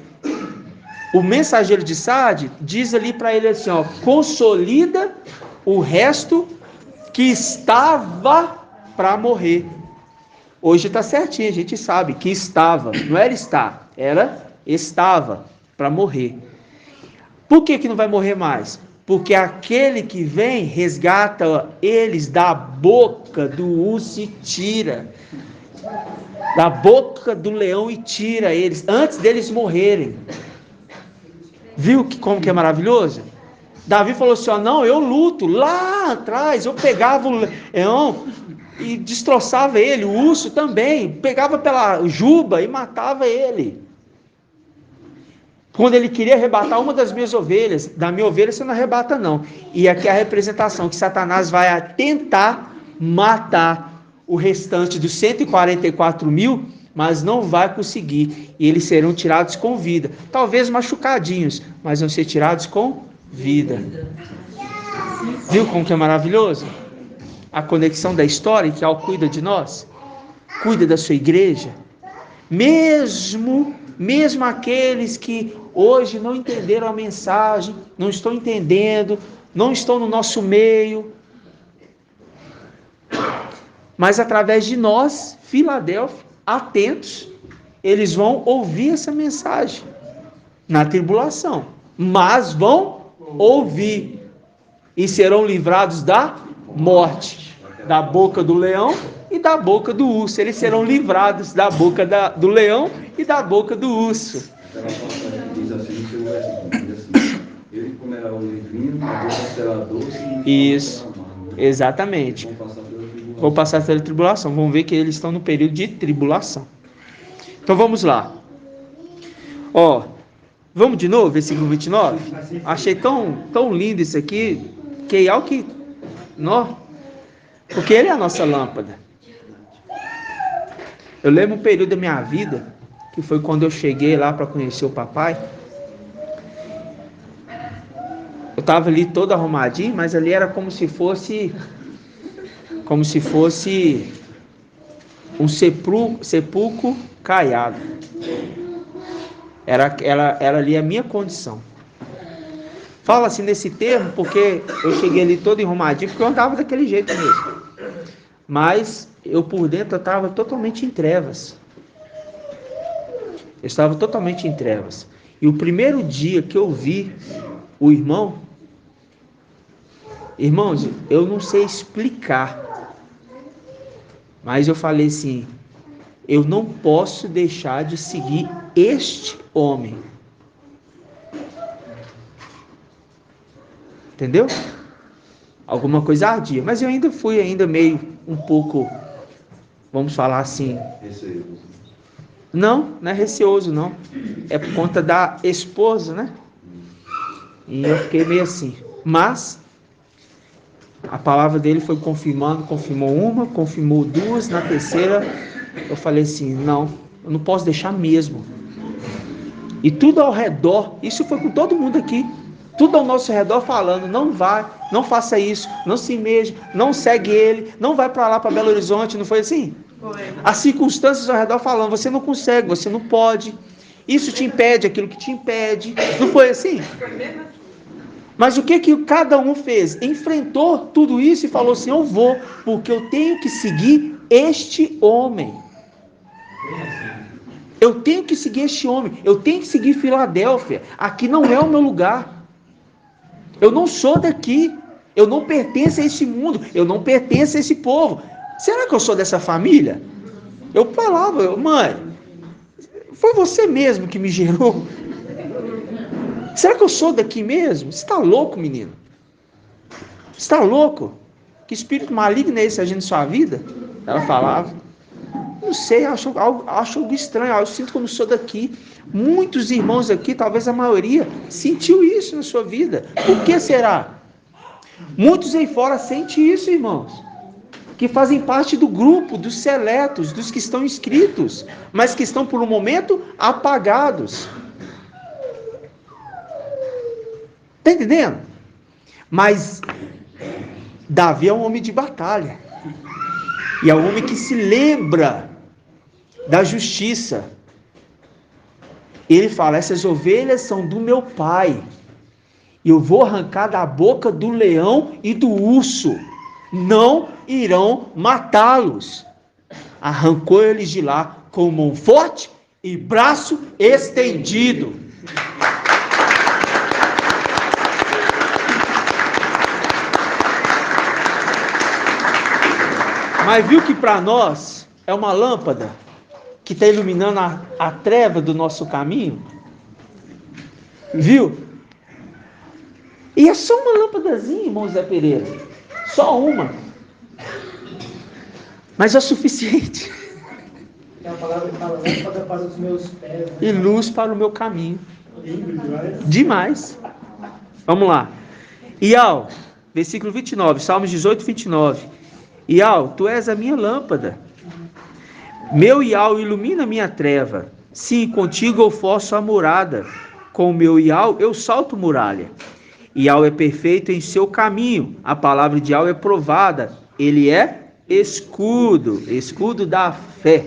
o mensageiro de Sardes diz ali para ele assim, ó, consolida o resto que estava para morrer. Hoje está certinho, a gente sabe que estava, não era estar, era estava para morrer. Por que não vai morrer mais? Porque aquele que vem resgata eles da boca do urso e tira, da boca do leão e tira eles, antes deles morrerem. Viu como que é maravilhoso? Davi falou assim, ó, não, eu luto, lá atrás eu pegava o leão e destroçava ele, o urso também, pegava pela juba e matava ele. Quando ele queria arrebatar uma das minhas ovelhas, da minha ovelha você não arrebata não. E aqui é a representação que Satanás vai tentar matar o restante dos 144.000, mas não vai conseguir. E eles serão tirados com vida. Talvez machucadinhos, mas vão ser tirados com vida. Viu como que é maravilhoso? A conexão da história que Ele cuida de nós, cuida da sua igreja. Mesmo aqueles que hoje não entenderam a mensagem, não estão entendendo, não estão no nosso meio, mas através de nós, Filadélfia, atentos, eles vão ouvir essa mensagem na tribulação, mas vão ouvir e serão livrados da morte, da boca do leão e da boca do urso. Eles serão livrados da boca do leão e da boca do urso. Aquela passagem que diz assim, no seu versículo, diz assim, ele comerá o livrinho, a boca será doce e isso, exatamente. Vão passar pela tribulação. Vamos ver que eles estão no período de tribulação. Então vamos lá. Ó, vamos de novo, versículo 29? Achei tão lindo isso aqui, que é o que... Não, porque ele é a nossa lâmpada. Eu lembro um período da minha vida, que foi quando eu cheguei lá para conhecer o papai. Eu estava ali todo arrumadinho, mas ali era como se fosse um sepulcro caiado. Era ali a minha condição. Fala assim nesse termo porque eu cheguei ali todo arrumadinho, porque eu andava daquele jeito mesmo. Mas eu por dentro estava totalmente em trevas. Eu estava totalmente em trevas. E o primeiro dia que eu vi o irmão, irmãos, eu não sei explicar, mas eu falei assim, eu não posso deixar de seguir este homem. Entendeu? Alguma coisa ardia, mas eu ainda fui meio um pouco, vamos falar assim, receoso. Não é receoso não, é por conta da esposa, né? E eu fiquei meio assim, mas a palavra dele foi confirmando, confirmou uma, confirmou duas, na terceira eu falei assim, não, eu não posso deixar mesmo. E tudo ao redor, isso foi com todo mundo aqui, tudo ao nosso redor falando, não vai, não faça isso, não se mexa, não segue ele, não vai para lá, para Belo Horizonte, não foi assim? As circunstâncias ao redor falando, você não consegue, você não pode, isso te impede, aquilo que te impede, não foi assim? Mas o que cada um fez? Enfrentou tudo isso e falou assim, eu vou, porque eu tenho que seguir este homem. Eu tenho que seguir este homem, eu tenho que seguir Filadélfia, aqui não é o meu lugar. Eu não sou daqui, eu não pertenço a esse mundo, eu não pertenço a esse povo. Será que eu sou dessa família? Eu falava, mãe, foi você mesmo que me gerou? Será que eu sou daqui mesmo? Você está louco, menino? Você está louco? Que espírito maligno é esse agindo em sua vida? Ela falava. Não sei, acho algo estranho, eu sinto que eu não sou daqui. Muitos irmãos aqui, talvez a maioria, sentiu isso na sua vida. Por que será? Muitos aí fora sentem isso, irmãos, que fazem parte do grupo, dos seletos, dos que estão inscritos, mas que estão por um momento apagados. Está entendendo? Mas Davi é um homem de batalha. E é um homem que se lembra da justiça. Ele fala: essas ovelhas são do meu pai. Eu vou arrancar da boca do leão e do urso. Não irão matá-los. Arrancou eles de lá com mão forte e braço estendido. Mas viu que para nós é uma lâmpada que está iluminando a treva do nosso caminho? Viu? E é só uma lâmpadazinha, irmão Zé Pereira. Só uma. Mas é o suficiente. É a palavra que fala: lâmpada para os meus pés. Né? E luz para o meu caminho. Lindo demais. Demais. Vamos lá. Ial, versículo 29, Salmos 18, 29. Ial, tu és a minha lâmpada. Meu Ial ilumina a minha treva. Sim, contigo eu forço a morada. Com o meu Ial eu salto muralha. Ial é perfeito em seu caminho. A palavra de Ial é provada. Ele é escudo, escudo da fé.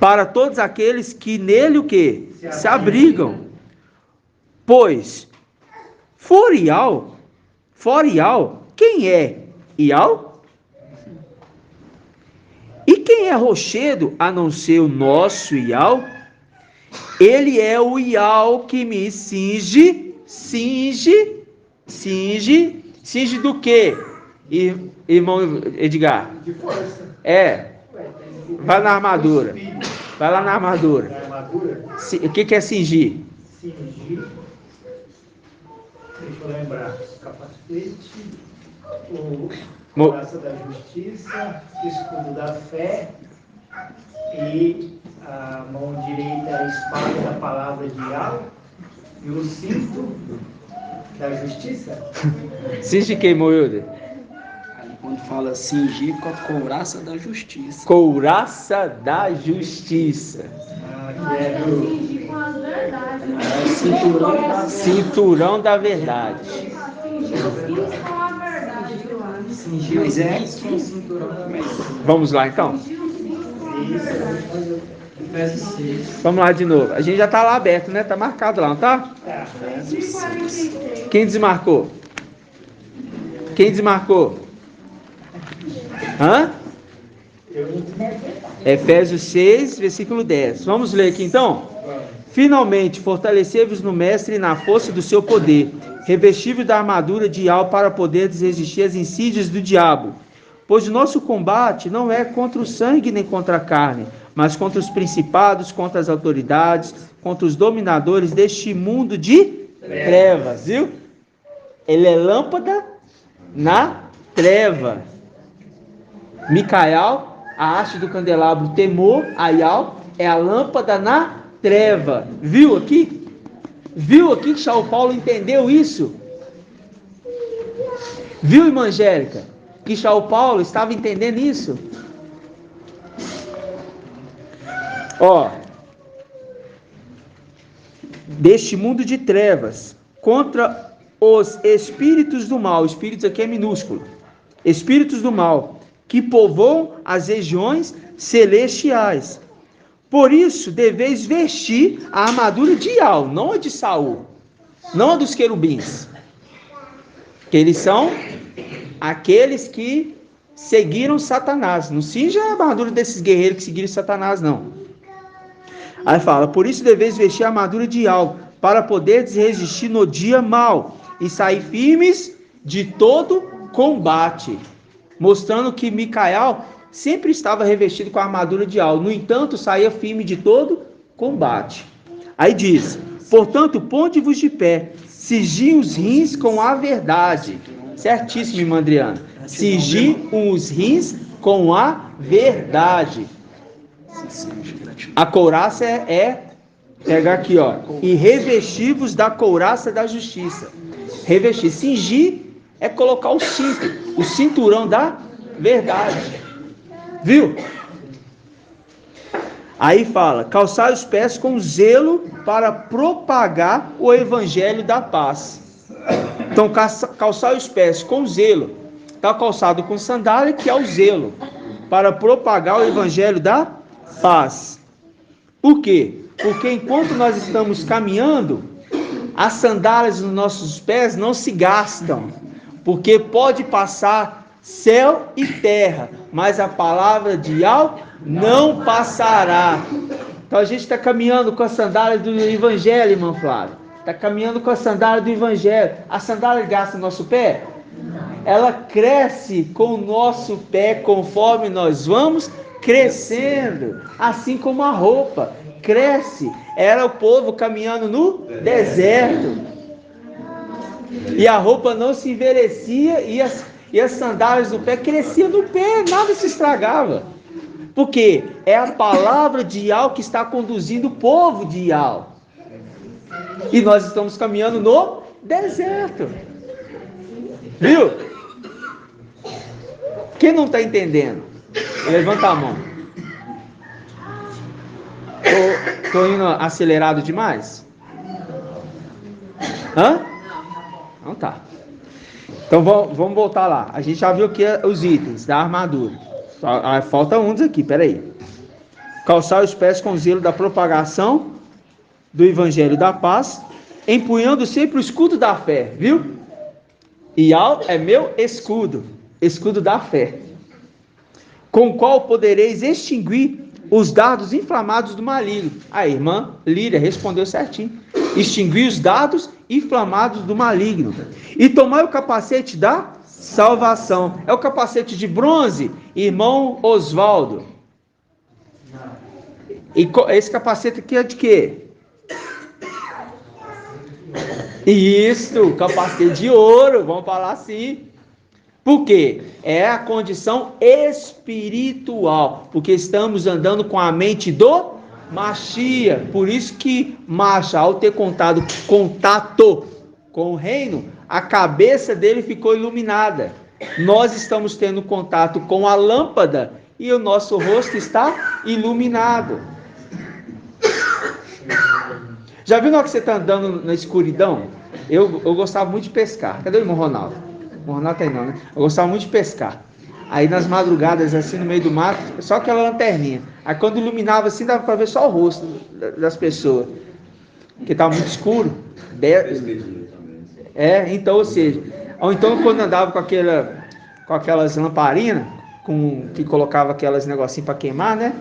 Para todos aqueles que nele o quê? Se abrigam. Pois, fora Ial, quem é Ial? E quem é rochedo a não ser o nosso Ial? Ele é o Ial que me cinge do quê? Irmão Edgar? De força. Vai na armadura. Vai lá na armadura. Na armadura. O que é cingir? Cingir. Deixa eu lembrar. Capacete. O braço da justiça. Escudo da fé. E a mão direita, a espada da palavra de Ial. E o cinto da justiça. Cinge quem, Moilder? Quando fala cingir com a couraça da justiça. Couraça da justiça. Que é do... Cingir com as verdades. Cinturão da verdade. Cingir os fins com a verdade, eu acho. Cingir os fins com o cinturão da verdade. Vamos lá então? Cingir os fins com a verdade. Verso 6. Vamos lá de novo. A gente já está lá aberto, né? Tá marcado lá, não tá? Cingir 43. Quem desmarcou? Quem desmarcou? Hã? Efésios 6, versículo 10. Vamos ler aqui então? Finalmente, fortalecei-vos no mestre e na força do seu poder, revesti-vos da armadura de Ial para poder resistir às insídias do diabo. Pois o nosso combate não é contra o sangue nem contra a carne, mas contra os principados, contra as autoridades, contra os dominadores deste mundo de trevas, viu? Ele é lâmpada na treva. Micael, a haste do candelabro, temor, Aial, é a lâmpada na treva. Viu aqui? Viu aqui que São Paulo entendeu isso? Viu, irmã Angélica? Que São Paulo estava entendendo isso? Ó, deste mundo de trevas, contra os espíritos do mal, espíritos aqui é minúsculo, espíritos do mal, que povoam as regiões celestiais. Por isso, deveis vestir a armadura de Ial, não a de Saul, não a dos querubins, que eles são aqueles que seguiram Satanás. Não seja a armadura desses guerreiros que seguiram Satanás, não. Aí fala: por isso deveis vestir a armadura de Ial, para poderes resistir no dia mau e sair firmes de todo combate. Mostrando que Micael sempre estava revestido com a armadura de Ial, no entanto saía firme de todo combate. Aí diz: portanto, ponde-vos de pé, cingi os rins com a verdade. Certíssimo, irmã Adriana. Cingi os rins com a verdade. A couraça é pegar aqui, ó, e revesti-vos da couraça da justiça. Revestir, cingir é colocar o cinto, o cinturão da verdade. Viu? Aí fala: calçai os pés com zelo para propagar o evangelho da paz. Então, calçai os pés com zelo. Está calçado com sandália, que é o zelo, para propagar o evangelho da paz. Por quê? Porque enquanto nós estamos caminhando, as sandálias nos nossos pés não se gastam, porque pode passar céu e terra, mas a palavra de Yahweh não passará. Então a gente está caminhando com a sandália do Evangelho, irmão Flávio. Está caminhando com a sandália do Evangelho. A sandália gasta o nosso pé? Ela cresce com o nosso pé conforme nós vamos crescendo. Assim como a roupa cresce. Era o povo caminhando no deserto. E a roupa não se envelhecia e as sandálias do pé cresciam no pé, nada se estragava. Porque é a palavra de Yahweh que está conduzindo o povo de Yahweh. E nós estamos caminhando no deserto. Viu? Quem não está entendendo? Levanta a mão. Estou indo acelerado demais? Hã? Não tá. Então vamos voltar lá. A gente já viu aqui os itens da armadura. Falta uns aqui, peraí. Calçar os pés com zelo da propagação do Evangelho da paz, empunhando sempre o escudo da fé, viu? E é meu escudo, escudo da fé, com o qual podereis extinguir os dardos inflamados do maligno. A irmã Líria respondeu certinho. Extinguir os dardos inflamados do maligno. E tomar o capacete da salvação. É o capacete de bronze, irmão Osvaldo. E esse capacete aqui é de quê? Isso, capacete de ouro, vamos falar assim. Por quê? É a condição espiritual, porque estamos andando com a mente do Mashiach. Por isso que Mashiach, ao ter contato com o reino, a cabeça dele ficou iluminada. Nós estamos tendo contato com a lâmpada e o nosso rosto está iluminado. Já viu na hora que você está andando na escuridão? Eu gostava muito de pescar. Cadê o irmão Ronaldo? O Ronaldo tem não, né? Eu gostava muito de pescar. Aí nas madrugadas, assim, no meio do mato, só aquela lanterninha. Aí quando iluminava assim, dava para ver só o rosto das pessoas. Porque estava muito escuro. Então, ou seja... Ou então quando andava com aquelas lamparinas, que colocava aquelas negocinhos para queimar, né?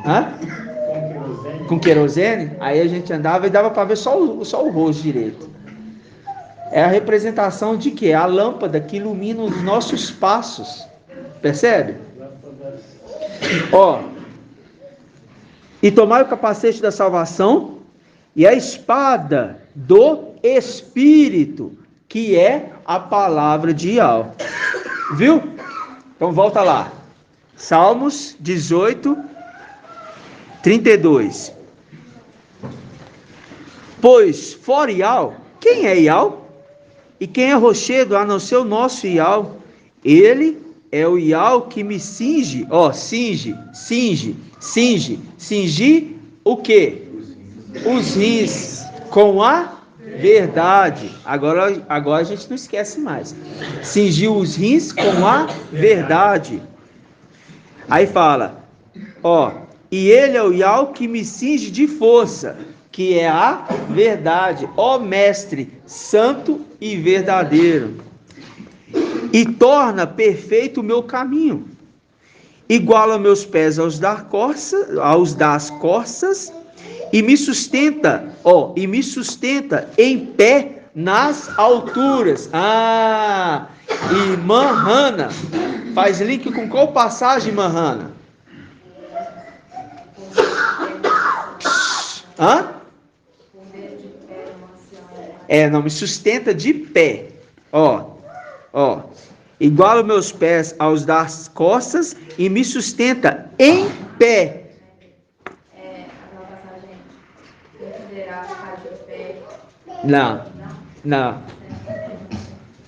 Hã? Com querosene, aí a gente andava e dava para ver só o rosto direito. É a representação de quê? A lâmpada que ilumina os nossos passos. Percebe? Ó. E tomar o capacete da salvação e a espada do Espírito, que é a palavra de Yahweh. Viu? Então volta lá. Salmos 18, 32. Pois fora Yahweh, quem é Yahweh? E quem é rochedo a não ser o nosso Yahweh? Ele é o Yahweh que me cinge, cinge o quê? Os rins com a verdade. Agora a gente não esquece mais. Cingiu os rins com a verdade. Aí fala, e ele é o Yahweh que me cinge de força, que é a verdade, ó Mestre, santo e verdadeiro, e torna perfeito o meu caminho, iguala meus pés aos das corças, e me sustenta em pé nas alturas. Irmã Hannah, faz link com qual passagem, irmã Hannah? Não, me sustenta de pé. Iguala meus pés aos das costas e me sustenta em pé.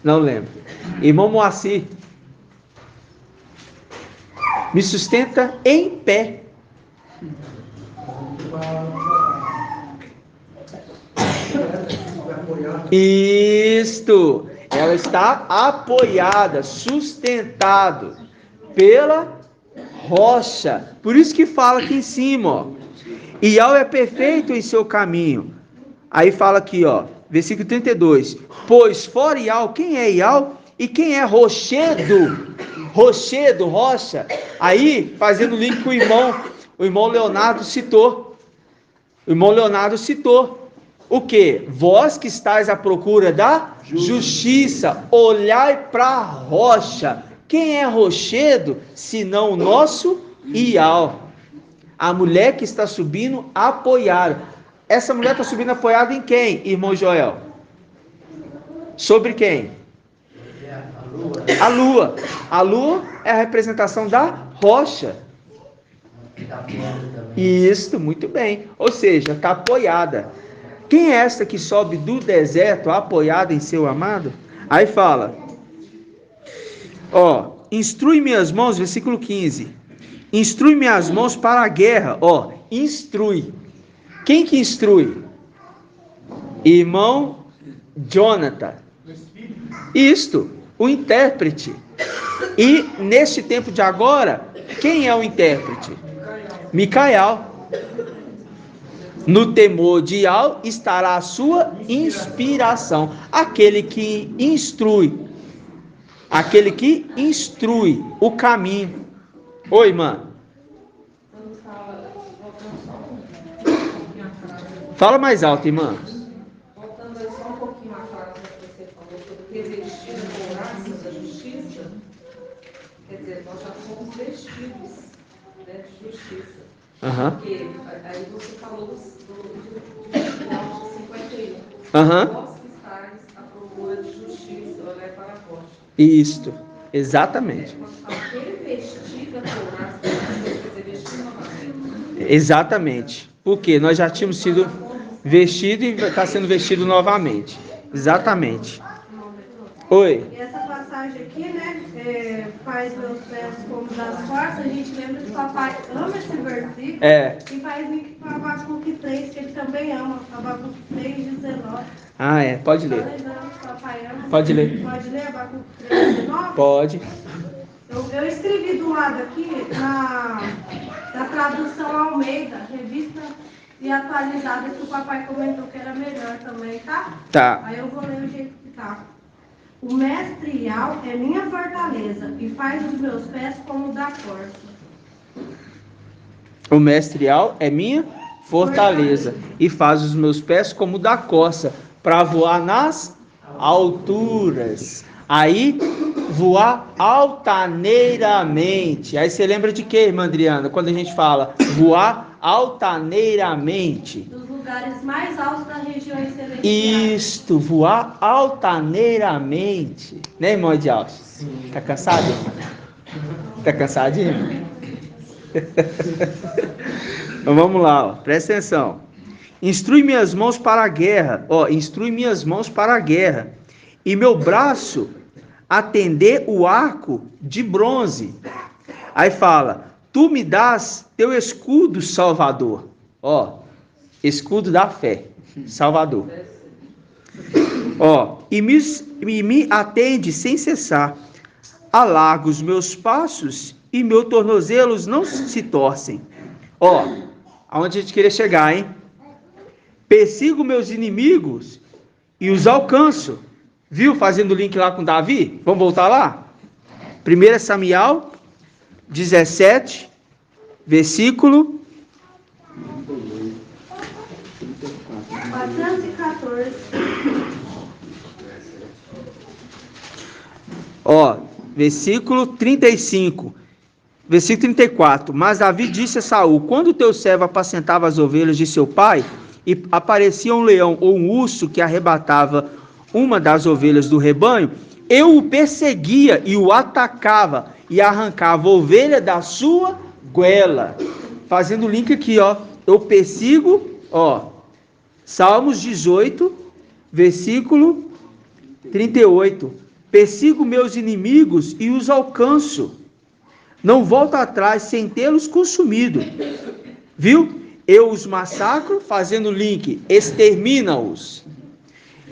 Não lembro. Irmão Moacir, me sustenta em pé. Isto, ela está apoiada, sustentado pela rocha. Por isso que fala aqui em cima, Ial é perfeito em seu caminho. Aí fala aqui, ó, versículo 32. Pois fora Ial, quem é Ial? E quem é rochedo? Rochedo, rocha. Aí, fazendo link com o irmão Leonardo citou. O irmão Leonardo citou. O que? Vós que estáis à procura da justiça, olhai para a rocha. Quem é rochedo, senão o nosso Ial? A mulher que está subindo apoiada. Essa mulher está subindo apoiada em quem, irmão Joel? Sobre quem? A lua. A lua é a representação da rocha. Isso, muito bem. Ou seja, está apoiada. Quem é esta que sobe do deserto apoiada em seu amado? Aí fala, ó, instrui minhas mãos, versículo 15. Instrui minhas mãos para a guerra, ó, instrui. Quem que instrui? Irmão Jonathan. Isto, o intérprete. E neste tempo de agora, quem é o intérprete? Micael. No temor de Ial estará a sua inspiração. Aquele que instrui. Aquele que instrui o caminho. Oi, irmã. Fala mais alto, irmã. Voltando aí só um pouquinho à frase que você falou sobre revestido com graça da justiça, quer dizer, nós já fomos vestidos, né, de justiça. Porque aí você falou do 51. Vós que estáis à procura de justiça, olhai para a rocha. Isto, exatamente. Quando fala revestida com graça da justiça, quer dizer, vestido novamente. Exatamente. Porque nós já tínhamos sido vestido e está sendo vestido novamente. Exatamente. Oi. E essa passagem aqui, né, faz meus pés como das costas, a gente lembra que o papai ama esse versículo. E faz link com Abacuque 3, que ele também ama. Abacuque 3:19. Ah, é. Pode ler. Pode ler. Pode ler Abacuque 3:19? Pode. Eu escrevi do lado aqui, na tradução Almeida, revista e atualizada, que o papai comentou que era melhor também, tá? Tá. Aí eu vou ler o jeito que tá. O mestre Ial é minha fortaleza e faz os meus pés como o da corça. O mestre Ial é minha fortaleza e faz os meus pés como o da corça, para voar nas alturas. Aí, voar altaneiramente. Aí você lembra de quê, irmã Adriana? Quando a gente fala voar altaneiramente. Dos lugares mais altos das regiões celestiais. Isto, voar altaneiramente. Né, irmão Edialcio? Tá cansado? Tá cansadinho? Então vamos lá, ó. Presta atenção. Instrui minhas mãos para a guerra. Ó, instrui minhas mãos para a guerra. E meu braço atender o arco de bronze. Aí fala, tu me dás teu escudo, Salvador. Ó, escudo da fé, Salvador. Ó, e me atende sem cessar. Alarga os meus passos e meus tornozelos não se torcem. Ó, aonde a gente queria chegar, hein? Persigo meus inimigos e os alcanço. Viu? Fazendo o link lá com Davi. Vamos voltar lá? 1 Samuel 17, versículo 414. Ó, versículo 35. Versículo 34. Mas Davi disse a Saul: quando teu servo apacentava as ovelhas de seu pai, e aparecia um leão ou um urso que arrebatava uma das ovelhas do rebanho, eu o perseguia e o atacava e arrancava a ovelha da sua goela. Fazendo o link aqui, ó. Eu persigo, ó. Salmos 18, versículo 38. Persigo meus inimigos e os alcanço. Não volto atrás sem tê-los consumido. Viu? Eu os massacro, fazendo link, extermina-os.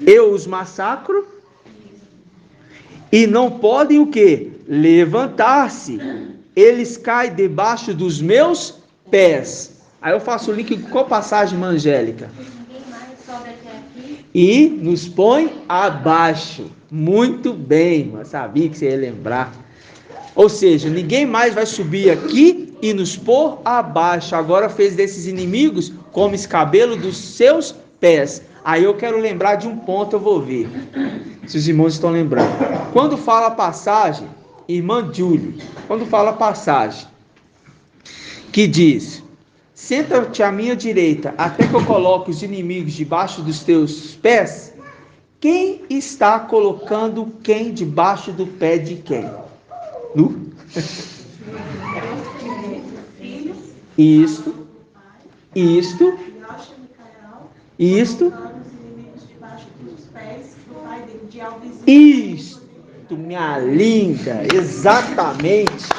Eu os massacro e não podem o quê? Levantar-se. Eles caem debaixo dos meus pés. Aí eu faço o link com qual passagem, irmã Angélica? Ninguém mais sobe até aqui. E nos põe abaixo. Muito bem, irmã. Sabia que você ia lembrar. Ou seja, ninguém mais vai subir aqui e nos pôr abaixo. Agora fez desses inimigos como escabelo dos seus pés. Aí eu quero lembrar de um ponto, eu vou ver se os irmãos estão lembrando. Quando fala a passagem, irmã Julie, quando fala a passagem que diz: senta-te à minha direita até que eu coloque os inimigos debaixo dos teus pés. Quem está colocando quem debaixo do pé de quem? Isto. Isto. Isto, minha linda, exatamente.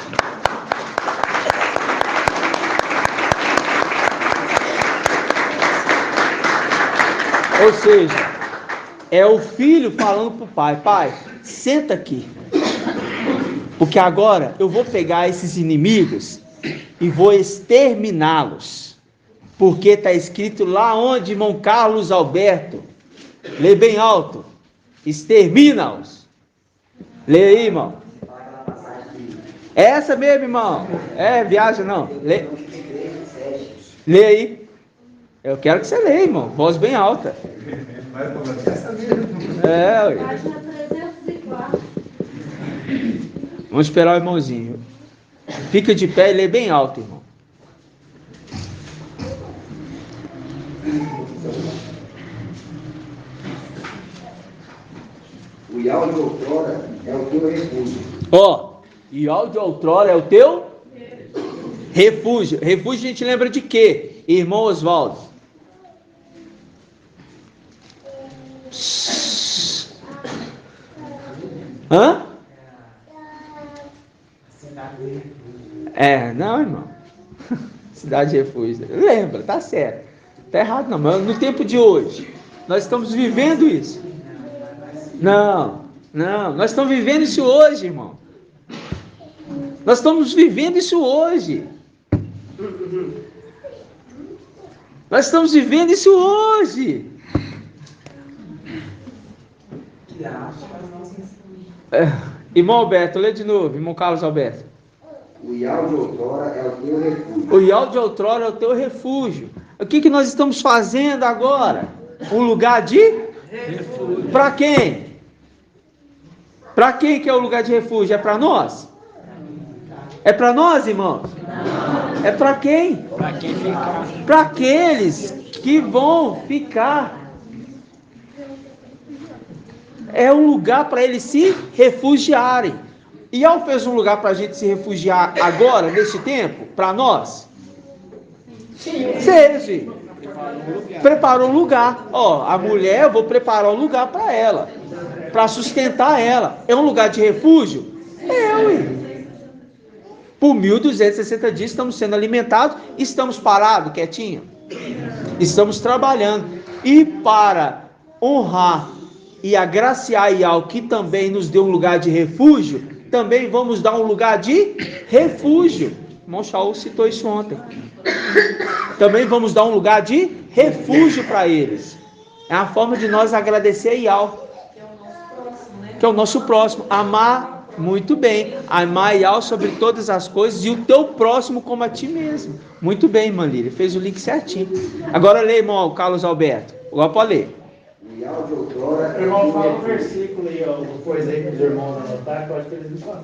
Ou seja, é o filho falando para o pai: pai, senta aqui, porque agora eu vou pegar esses inimigos e vou exterminá-los, porque está escrito lá onde, irmão Carlos Alberto, lê bem alto, extermina-os. Lê aí, irmão. Essa mesmo, irmão. Viaja não. Lê aí. Eu quero que você leia, irmão. Voz bem alta. Página 304. Vamos esperar o irmãozinho. Fica de pé e lê bem alto, irmão. O Ial de outrora é o teu refúgio. Ial de outrora é o teu refúgio. Refúgio a gente lembra de quê, irmão Oswaldo? Hã? Não, irmão. Cidade de refúgio. Lembra, tá certo. Tá errado não, mas no tempo de hoje, nós estamos vivendo isso. Não, nós estamos vivendo isso hoje, irmão. Nós estamos vivendo isso hoje. Nós estamos vivendo isso hoje. Irmão Alberto, lê de novo, irmão Carlos Alberto. O Ial de outrora é o teu refúgio. O Ial de outrora é o teu refúgio. O que nós estamos fazendo agora? Um lugar de refúgio. Para quem? Para quem que é o lugar de refúgio? É para nós? É para nós, irmãos? É para quem? Para quem ficar. Para aqueles que vão ficar. É um lugar para eles se refugiarem. E Ial fez um lugar para a gente se refugiar agora, nesse tempo, para nós? Sim. Preparou um lugar. A mulher, eu vou preparar um lugar para ela, para sustentar ela. É um lugar de refúgio? Por 1260 dias estamos sendo alimentados, estamos parados, quietinho. Estamos trabalhando. E para honrar e agraciar Ial, que também nos deu um lugar de refúgio, também vamos dar um lugar de refúgio. O irmão Shaul citou isso ontem. Também vamos dar um lugar de refúgio para eles. É a forma de nós agradecer a Ial, que é o nosso próximo. Amar, muito bem, amar Ial sobre todas as coisas e o teu próximo como a ti mesmo. Muito bem, irmã Lília, fez o link certinho. Agora lê, irmão Carlos Alberto. Agora pode ler. O irmão fala um versículo aí, alguma coisa aí para os irmãos anotar, que eu acho que eles não falam.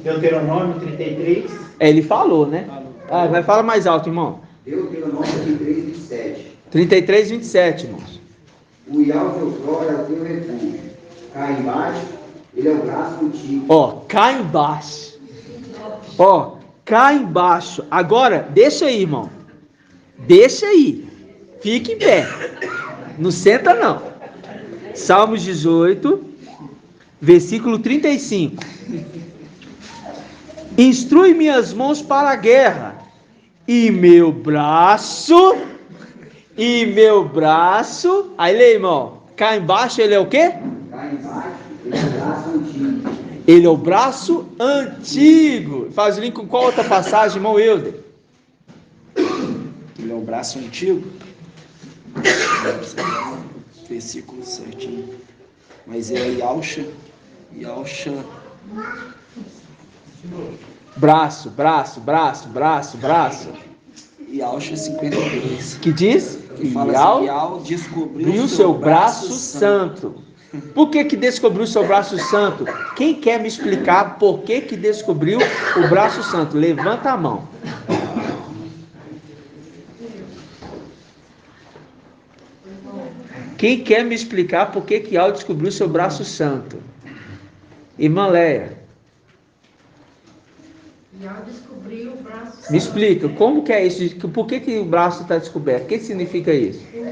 Deuteronômio 33. Ele falou, né? Vai falar mais alto, irmão. Deuteronômio 33, 27. 33, 27, irmãos. O Ial de outrora é o teu refúgio. Cá embaixo, ele é o braço contigo. Cá embaixo. Cá embaixo. Agora, deixa aí, irmão. Deixa aí. Fique em pé. Não senta, não. Salmos 18, versículo 35. Instrui minhas mãos para a guerra, e meu braço, aí lê, irmão, cá embaixo ele é o quê? Cá embaixo, ele é o braço antigo. Ele é o braço antigo. Faz o link com qual outra passagem, irmão Euder? ele é o braço antigo. Versículo certinho. Mas é Yahusha. Braço. Yahusha 52. Que diz? Que fala assim, Yahweh descobriu o seu braço santo. Por que descobriu o seu braço santo? Quem quer me explicar por que descobriu o braço santo? Levanta a mão. Quem quer me explicar por que Yahweh descobriu o seu braço santo? Irmã Leia. Yahweh descobriu o braço santo. Me explica, como que é isso? Por que o braço está descoberto? O que significa isso? Porque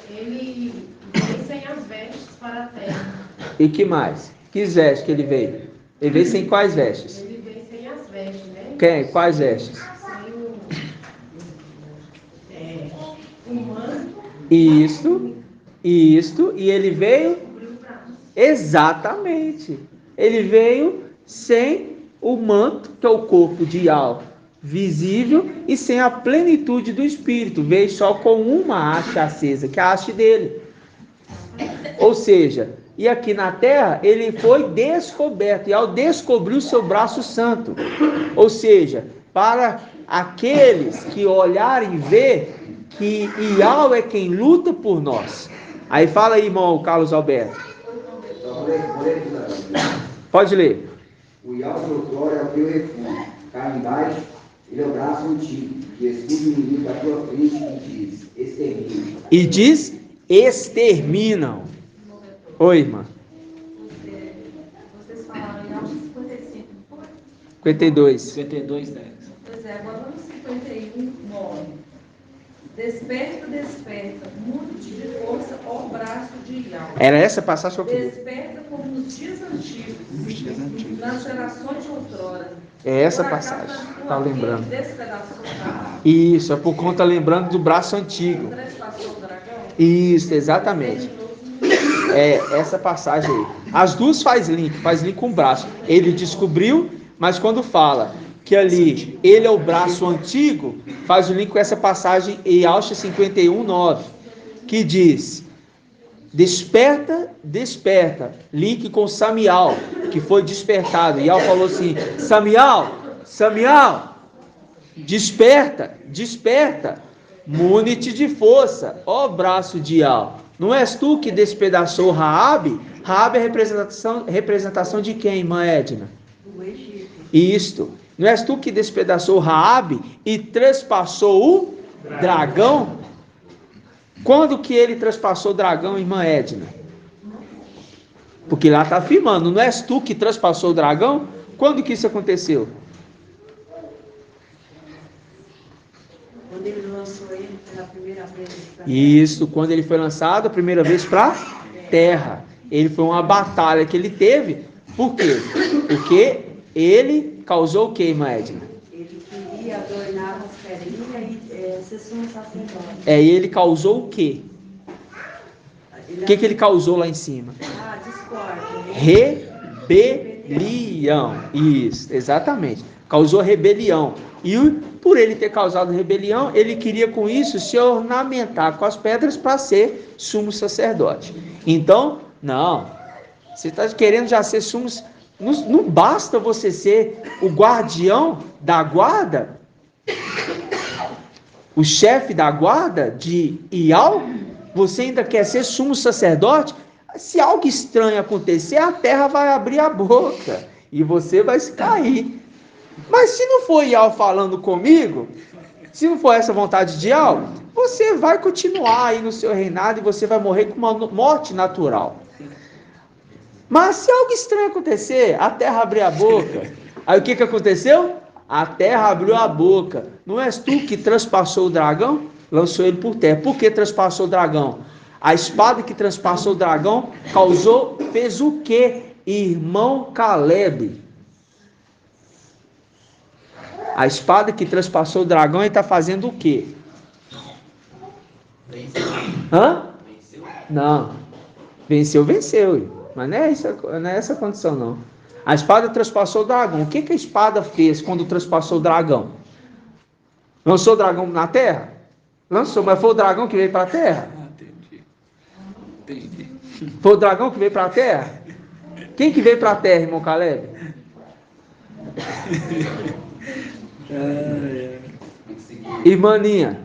ele veio sem as vestes para a terra. E que mais? Que vestes que ele veio? Ele veio sem quais vestes? Ele veio sem as vestes, né? Quais vestes? Sem o manto. Isto, e ele veio? Exatamente. Ele veio sem o manto, que é o corpo de Yahweh, visível, e sem a plenitude do Espírito. Veio só com uma haste acesa, que é a haste dele. Ou seja, e aqui na terra, ele foi descoberto. Yahweh descobriu o seu braço santo. Ou seja, para aqueles que olharem e ver que Yahweh é quem luta por nós. Aí fala aí, irmão Carlos Alberto. Pode ler. O Yahweh outrora é o teu refúgio. Cá embaixo, ele é o braço antigo, que escuta o inimigo da tua frente e diz, extermina. E diz, exterminam. Oi, irmã. Vocês falaram em Yahweh 55, foi? 52. 52, 10. Pois é, agora no 51, 9. Desperta, mude de força, ó braço de Yahweh. Era essa passagem que eu queria. Desperta como nos dias antigos, nas gerações de outrora. É essa passagem. Tá lembrando? Isso, é por conta lembrando do braço antigo. Isso, exatamente. É essa passagem aí. As duas faz link com o braço. Ele descobriu, mas quando fala que ali ele é o braço antigo, faz o link com essa passagem em Yahusha 51, 9, que diz: desperta, link com Samial, que foi despertado. E Yahweh falou assim: Samial, desperta, mune-te de força, ó braço de Yahweh. Não és tu que despedaçou Raabe? Raabe é representação de quem, irmã Edna? Do Egito. Isto. Não és tu que despedaçou Raabe e trespassou o dragão? Quando que ele trespassou o dragão, irmã Edna? Porque lá está afirmando, não és tu que trespassou o dragão? Quando que isso aconteceu? Quando ele lançou ele pela primeira vez. Isso, quando ele foi lançado a primeira vez para a terra. Ele foi uma batalha que ele teve. Por quê? Porque ele causou o que, irmã Edna? Ele queria adornar as pedrinhas e ser sumo sacerdote. E ele causou o quê? O que ele causou lá em cima? Discórdia. Rebelião. Isso, exatamente. Causou rebelião. E por ele ter causado rebelião, ele queria com isso se ornamentar com as pedras para ser sumo sacerdote. Então, não. Você está querendo já ser sumo. Não basta você ser o guardião da guarda, o chefe da guarda de Yahweh, você ainda quer ser sumo sacerdote? Se algo estranho acontecer, a terra vai abrir a boca e você vai se cair. Mas se não for Yahweh falando comigo, se não for essa vontade de Yahweh, você vai continuar aí no seu reinado e você vai morrer com uma morte natural. Mas se algo estranho acontecer, a terra abrir a boca, aí o que aconteceu? A terra abriu a boca. Não és tu que transpassou o dragão? Lançou ele por terra. Por que transpassou o dragão? A espada que transpassou o dragão fez o que, irmão Caleb? A espada que transpassou o dragão está fazendo o quê? Hã? Não. Venceu. Mas não é essa condição, não. A espada transpassou o dragão. O que a espada fez quando transpassou o dragão? Lançou o dragão na terra? Lançou, mas foi o dragão que veio para a terra? Entendi. Foi o dragão que veio para a terra? Quem que veio para a terra, irmão Caleb? Irmã Ninha.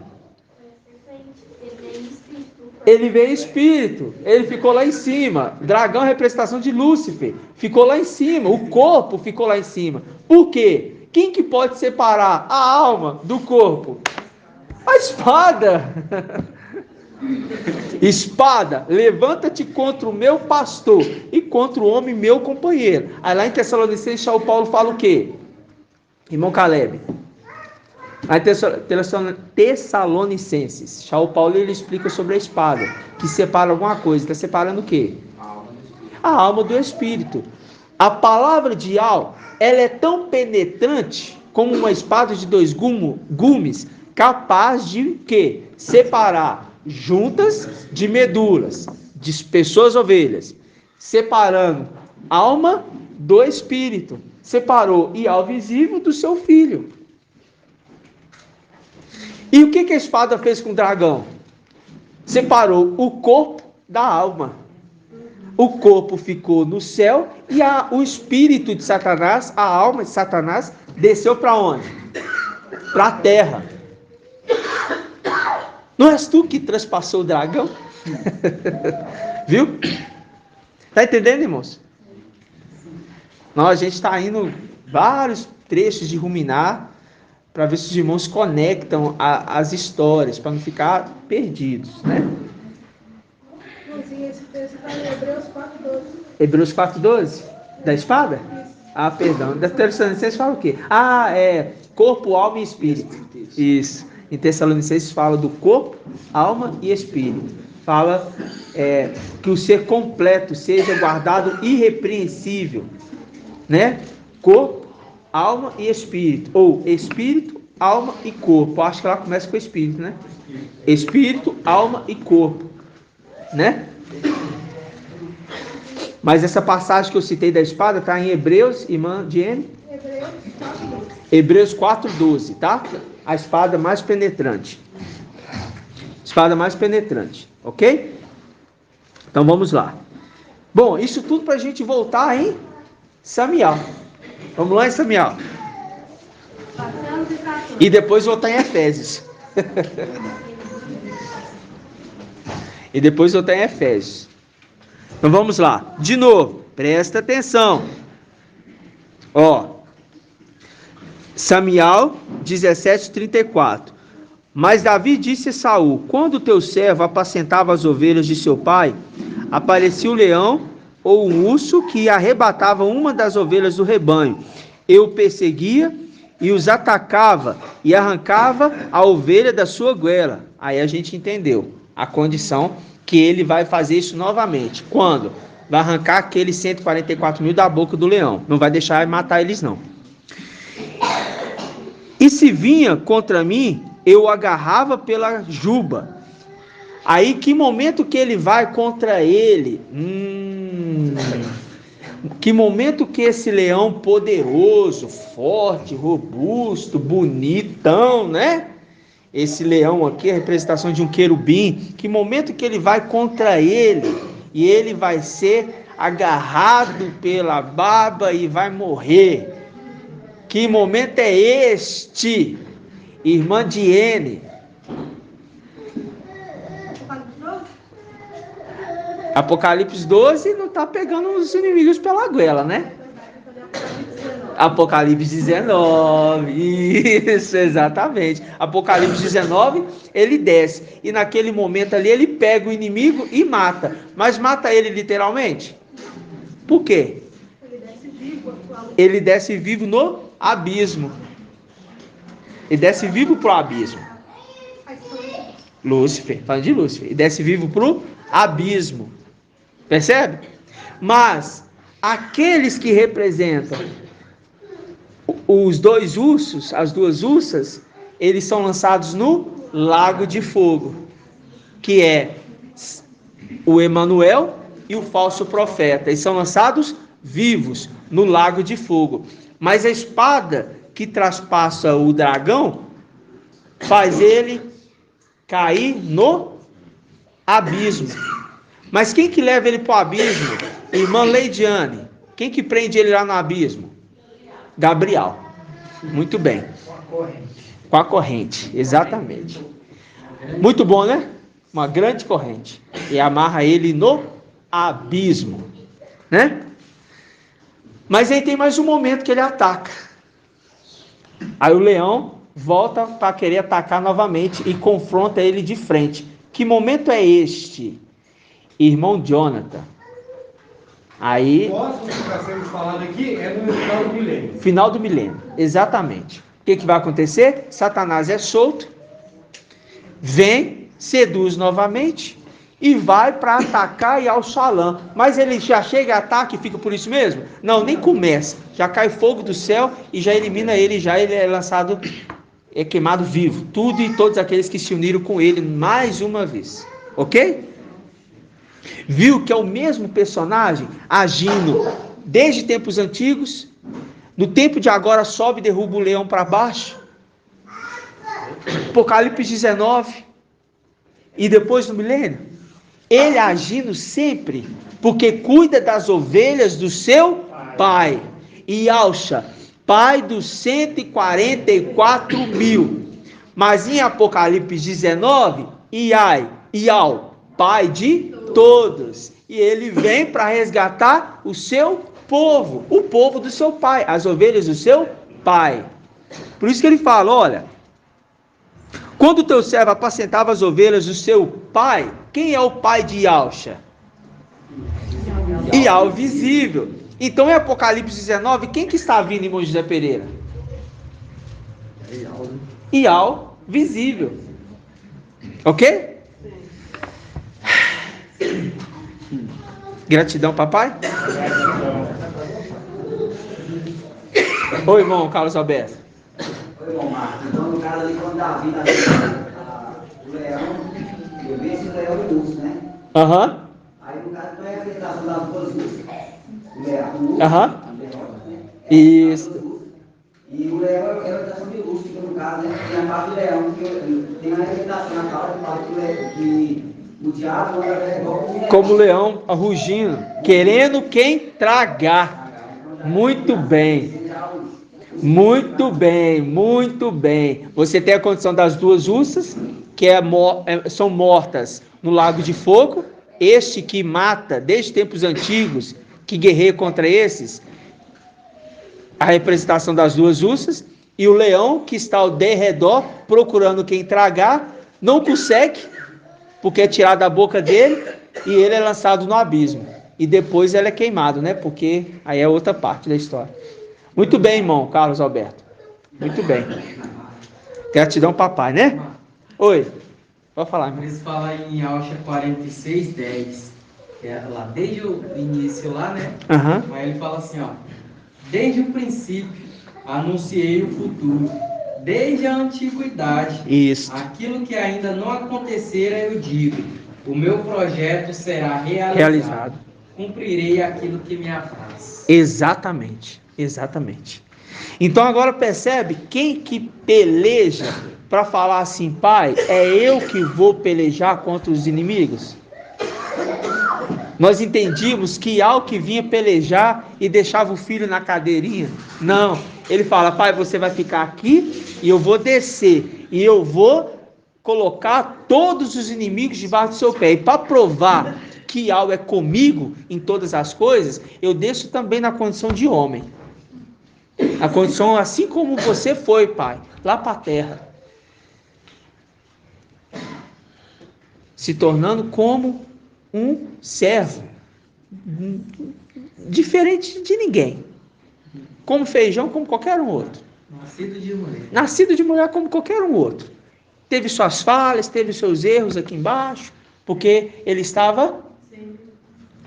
Ele veio em espírito, ele ficou lá em cima. Dragão é representação de Lúcifer, ficou lá em cima, o corpo ficou lá em cima. Por quê? Quem que pode separar a alma do corpo? A espada. Espada, levanta-te contra o meu pastor e contra o homem meu companheiro. Aí lá em Tessalonicenses, o Paulo fala o quê? Irmão Caleb. Aí Tessalonicenses, Shaul Paulo, ele explica sobre a espada, que separa alguma coisa. Está separando o quê? A alma do espírito. A palavra de Al, ela é tão penetrante como uma espada de 2 gumes, capaz de quê? Separar juntas de medulas, de pessoas ovelhas, separando alma do espírito. Separou Ial visível do seu filho. E o que a espada fez com o dragão? Separou o corpo da alma. O corpo ficou no céu e o espírito de Satanás, a alma de Satanás, desceu para onde? Para a terra. Não és tu que transpassou o dragão? Viu? Está entendendo, irmãos? A gente está indo vários trechos de ruminar, para ver se os irmãos conectam as histórias, para não ficar perdidos, né? Esse texto está em Hebreus 4:12. Hebreus 4:12? Da espada? Isso. Perdão. Da Tessalonicenses fala o quê? Corpo, alma e espírito. Isso. Em Tessalonicenses fala do corpo, alma e espírito. Fala que o ser completo seja guardado irrepreensível, né? Corpo, alma e espírito, ou espírito, alma e corpo. Acho que ela começa com espírito, né? Espírito, alma e corpo, né? Mas essa passagem que eu citei da espada está em Hebreus, irmã Diene? Hebreus 4:12, tá? A espada mais penetrante. Espada mais penetrante, ok? Então vamos lá. Bom, isso tudo para a gente voltar em Samuel. Vamos lá em Samuel. E depois voltar em Efésios. Então vamos lá. De novo, presta atenção. Samuel 17:34. Mas Davi disse a Saul: quando o teu servo apacentava as ovelhas de seu pai, aparecia o leão ou um urso que arrebatava uma das ovelhas do rebanho. Eu perseguia e os atacava e arrancava a ovelha da sua goela. Aí a gente entendeu a condição que ele vai fazer isso novamente. Quando? Vai arrancar aqueles 144 mil da boca do leão. Não vai deixar matar eles, não. E se vinha contra mim, eu o agarrava pela juba. Aí, que momento que ele vai contra ele? Que momento que esse leão poderoso, forte, robusto, bonitão, né? Esse leão aqui é a representação de um querubim. Que momento que ele vai contra ele e ele vai ser agarrado pela baba e vai morrer. Que momento é este, irmã Diene? Apocalipse 12 não está pegando os inimigos pela goela, né? Apocalipse 19, isso, exatamente. Apocalipse 19, ele desce. E naquele momento ali, ele pega o inimigo e mata. Mas mata ele literalmente? Por quê? Ele desce vivo no abismo. Ele desce vivo pro abismo. Lúcifer, falando de Lúcifer. Ele desce vivo pro abismo. Percebe? Mas aqueles que representam os 2 ursos, as 2 ursas, eles são lançados no lago de fogo, que é o Emanuel e o falso profeta. Eles são lançados vivos no lago de fogo. Mas a espada que traspassa o dragão faz ele cair no abismo. Mas quem que leva ele para o abismo? Irmã Leidiane. Quem que prende ele lá no abismo? Gabriel. Muito bem. Com a corrente, exatamente. Muito bom, né? Uma grande corrente. E amarra ele no abismo, né? Mas aí tem mais um momento que ele ataca. Aí o leão volta para querer atacar novamente e confronta ele de frente. Que momento é este, irmão Jonathan? Aí, o próximo que está sendo falado aqui é no final do milênio. Final do milênio, exatamente. O que vai acontecer? Satanás é solto, vem, seduz novamente e vai para atacar Yal-Shalam. Mas ele já chega a ataque e fica por isso mesmo? Não, nem começa. Já cai fogo do céu e já elimina ele, já ele é lançado, é queimado vivo. Tudo e todos aqueles que se uniram com ele mais uma vez. Ok? Viu que é o mesmo personagem agindo desde tempos antigos, no tempo de agora sobe e derruba o leão para baixo, Apocalipse 19, e depois no milênio, ele agindo sempre, porque cuida das ovelhas do seu pai, e Yalcha, pai dos 144 mil, mas em Apocalipse 19, Ial, pai de todos, e ele vem para resgatar o seu povo, o povo do seu pai, as ovelhas do seu pai. Por isso que ele fala, olha, quando o teu servo apacentava as ovelhas do seu pai, quem é o pai de Yalcha? Ial visível. Então em Apocalipse 19, quem que está vindo, irmão José Pereira? Ial visível. Ok? Gratidão, papai. Oi, irmão Carlos Alberto. Oi, irmão Marcos. Então, no caso ali, quando Davi, o leão, eu vi esse leão e urso, né? Aham. Aí, no caso, então é a representação das duas ursas. O leão, o urso. Aham. Isso. E o leão é a representação de urso, que no caso, né? Tem a parte do leão, que tem a representação na causa que fala que o diabo é como o leão rugindo, querendo quem tragar. Muito bem. Muito bem, muito bem. Você tem a condição das duas ursas, que são mortas no lago de fogo. Este que mata, desde tempos antigos, que guerreia contra esses, a representação das duas ursas. E o leão que está ao derredor, procurando quem tragar, não consegue, porque é tirado da boca dele, e ele é lançado no abismo. E depois ele é queimado, né? Porque aí é outra parte da história. Muito bem, irmão Carlos Alberto. Muito bem. Gratidão, papai, né? Oi. Pode falar, irmão. Eles falam em Yalcha 46:10. É lá, desde o início lá, né? Uhum. Aí ele fala assim, ó. Desde o princípio, anunciei o futuro. Desde a antiguidade. Isso. Aquilo que ainda não acontecera, eu digo. O meu projeto será realizado. Cumprirei aquilo que me apraz. Exatamente. Exatamente. Então agora percebe quem que peleja para falar assim, pai, é eu que vou pelejar contra os inimigos? Nós entendíamos que Ial que vinha pelejar e deixava o filho na cadeirinha. Não, ele fala, pai, você vai ficar aqui e eu vou descer e eu vou colocar todos os inimigos debaixo do seu pé. E para provar que Ial é comigo em todas as coisas, eu desço também na condição de homem. A condição assim como você foi, pai, lá para a terra. Se tornando como um servo. Diferente de ninguém. Como feijão, como qualquer um outro. Nascido de mulher. Nascido de mulher como qualquer um outro. Teve suas falhas, teve seus erros aqui embaixo, porque ele estava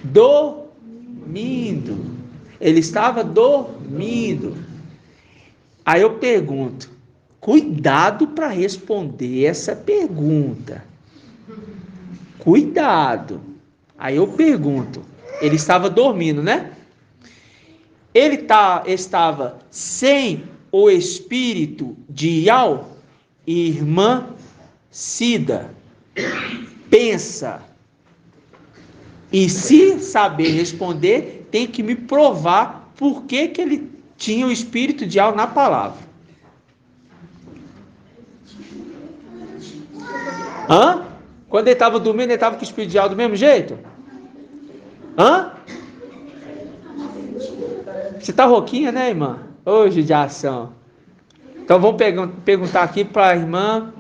dormindo. Ele estava dormindo. Aí eu pergunto, cuidado para responder essa pergunta. Cuidado. Aí eu pergunto, ele estava dormindo, né? Ele estava sem o espírito de Ial, irmã Cida, pensa. E se saber responder, tem que me provar por que ele tinha o espírito de algo na palavra. Hã? Quando ele estava dormindo, ele estava com o espírito de algo do mesmo jeito? Hã? Você está rouquinha, né, irmã? Ô, judiação. Então vamos perguntar aqui para a irmã.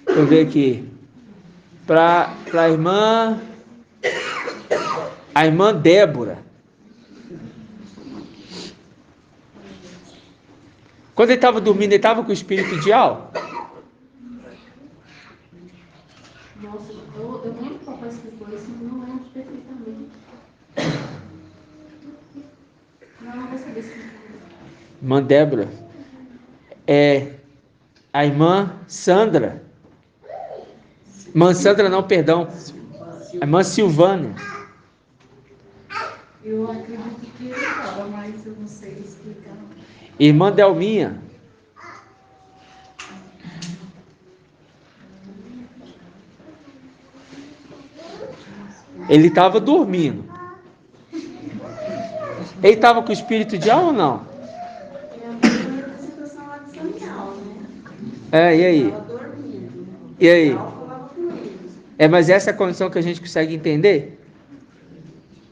Deixa eu ver aqui. Para a irmã. A irmã Débora. Quando ele estava dormindo, ele estava com o espírito de Al? Nossa, eu lembro que o papai explicou isso, mas não lembro perfeitamente. Não vou saber explicar. Irmã Débora. A irmã Sandra. Irmã Sandra não, perdão. A irmã Silvânia. Eu acredito que ele estava, mas eu não sei explicar. Irmã Delminha. Ele estava dormindo. Ele estava com o espírito de alma ou não? A situação lá de Samuel, né? E aí? Estava dormindo. E aí? Falava com ele. Mas essa é a condição que a gente consegue entender?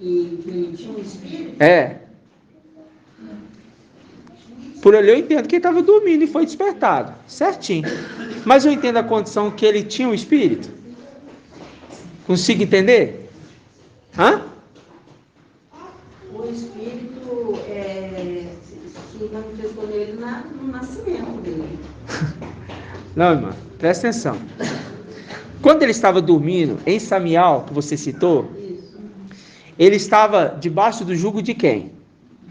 E que ele tinha um espírito? Por ali eu entendo que ele estava dormindo e foi despertado. Certinho. Mas eu entendo a condição que ele tinha um espírito. Consigo entender? Hã? O espírito se manifestou nele no nascimento dele. Não, irmã, presta atenção. Quando ele estava dormindo, em Samuel, que você citou, Isso. ele estava debaixo do jugo de quem?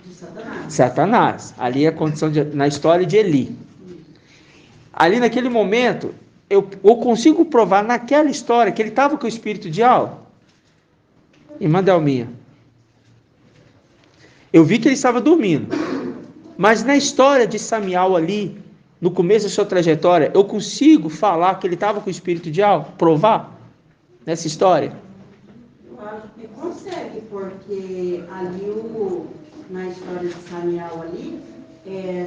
De Satanás. Satanás. Ali é a condição na história de Eli. Ali naquele momento, eu consigo provar naquela história que ele estava com o espírito de Al. Irmã Delminha. Eu vi que ele estava dormindo. Mas na história de Samuel ali, no começo da sua trajetória, eu consigo falar que ele estava com o espírito de Al? Provar? Nessa história? Eu acho que consegue, porque ali na história de Samuel ali,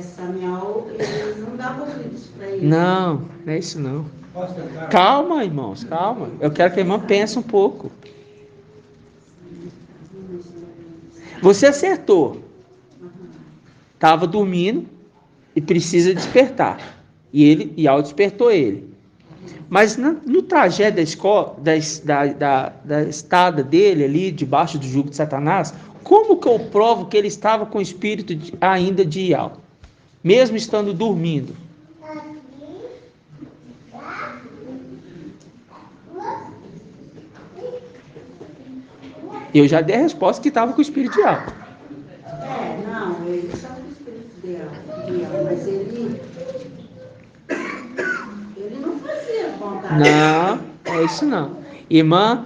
Samuel ele não dava ouvidos para ele. Não é isso não. Calma, irmãos, calma. Eu quero que a irmã pense um pouco. Você acertou. Estava dormindo e precisa despertar. E Al despertou ele. Mas no trajeto da estada dele ali, debaixo do jugo de Satanás, como que eu provo que ele estava com o espírito ainda de Al? Mesmo estando dormindo. Eu já dei a resposta que estava com o espírito de Al. Não, ele estava com o espírito de Al, mas ele não fazia vontade. Não, é isso não. Irmã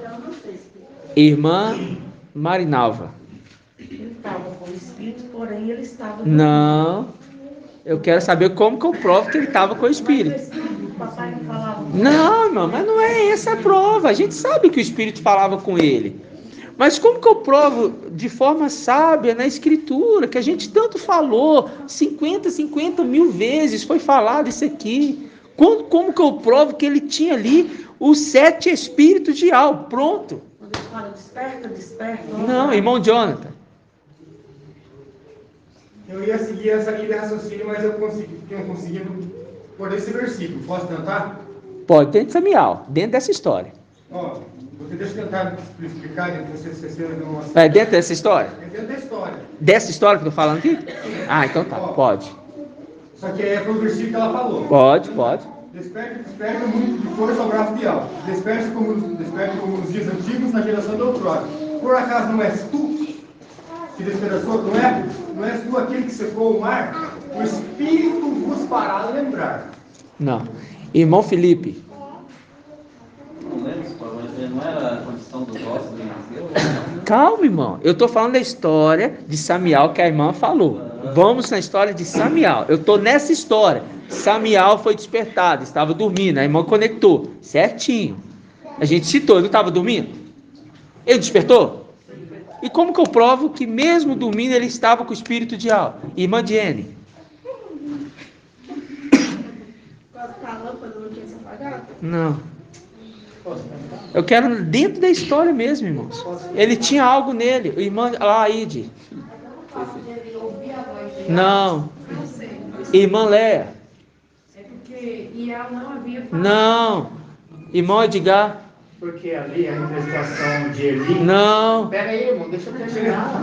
Marinalva. Ele estava com o espírito, porém ele estava... Não, eu quero saber como que eu provo que ele estava com o espírito. O papai não falava... Não, irmão, mas não é essa a prova. A gente sabe que o espírito falava com ele. Mas como que eu provo de forma sábia na escritura, que a gente tanto falou, 50 mil vezes foi falado isso aqui. Como que eu provo que ele tinha ali os 7 espíritos de Al? Pronto. Quando ele fala desperta... Não, irmão Jonathan. Eu ia seguir essa linha de raciocínio, mas eu tenho conseguido por esse versículo. Posso tentar? Pode, dentro de Samuel, dentro dessa história. Deixa eu tentar explicar, É dentro dessa história? É dentro da história. Dessa história que eu tô falando aqui? Então tá, pode. Só que foi o versículo que ela falou. Pode. Desperte muito de força ao braço de Al. Desperte como nos dias antigos, na geração do outrora. Por acaso não és tu que despedaçou? Não és tu aquele que secou o mar? O Espírito vos fará lembrar. Não. Irmão Felipe. Não lembro, mas não era a condição dos ossos do nasceu? Calma, irmão. Eu estou falando da história de Samial que a irmã falou. Vamos na história de Samial. Eu estou nessa história. Samial foi despertado, estava dormindo. A irmã conectou. Certinho. A gente citou, ele não estava dormindo? Ele despertou? E como que eu provo que mesmo dormindo ele estava com o espírito de alma? Irmã Jenny. Não. Eu quero dentro da história mesmo, irmãos. Ele tinha algo nele. Irmã Laide. Não. Irmã Léa. É porque Ial não havia falado. Não. Irmão Edgar. Porque ali a representação de Eli... Não. Pera aí, irmão, deixa eu terminar.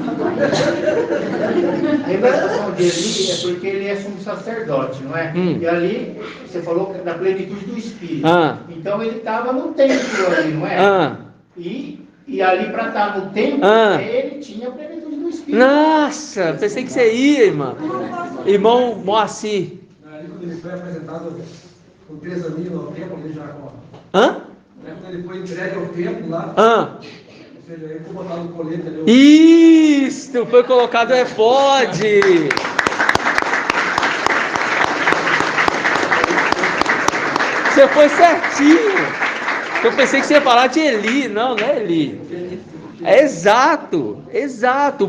A representação de Eli é porque ele é sumo sacerdote, não é? E ali, você falou da plenitude do Espírito. Então ele estava no templo ali, não é? E ali para estar no templo, ele tinha a plenitude do Espírito. Nossa, pensei que você ia, irmã. Irmão Moacir. Ali quando ele foi apresentado com 3 aninhos no templo, ele já com... Quando ele foi entregue ao templo lá, ou seja, ele foi botado no colete ali. Isso, foi colocado o efode. Você foi certinho. Eu pensei que você ia falar de Eli. Não é Eli. É exato.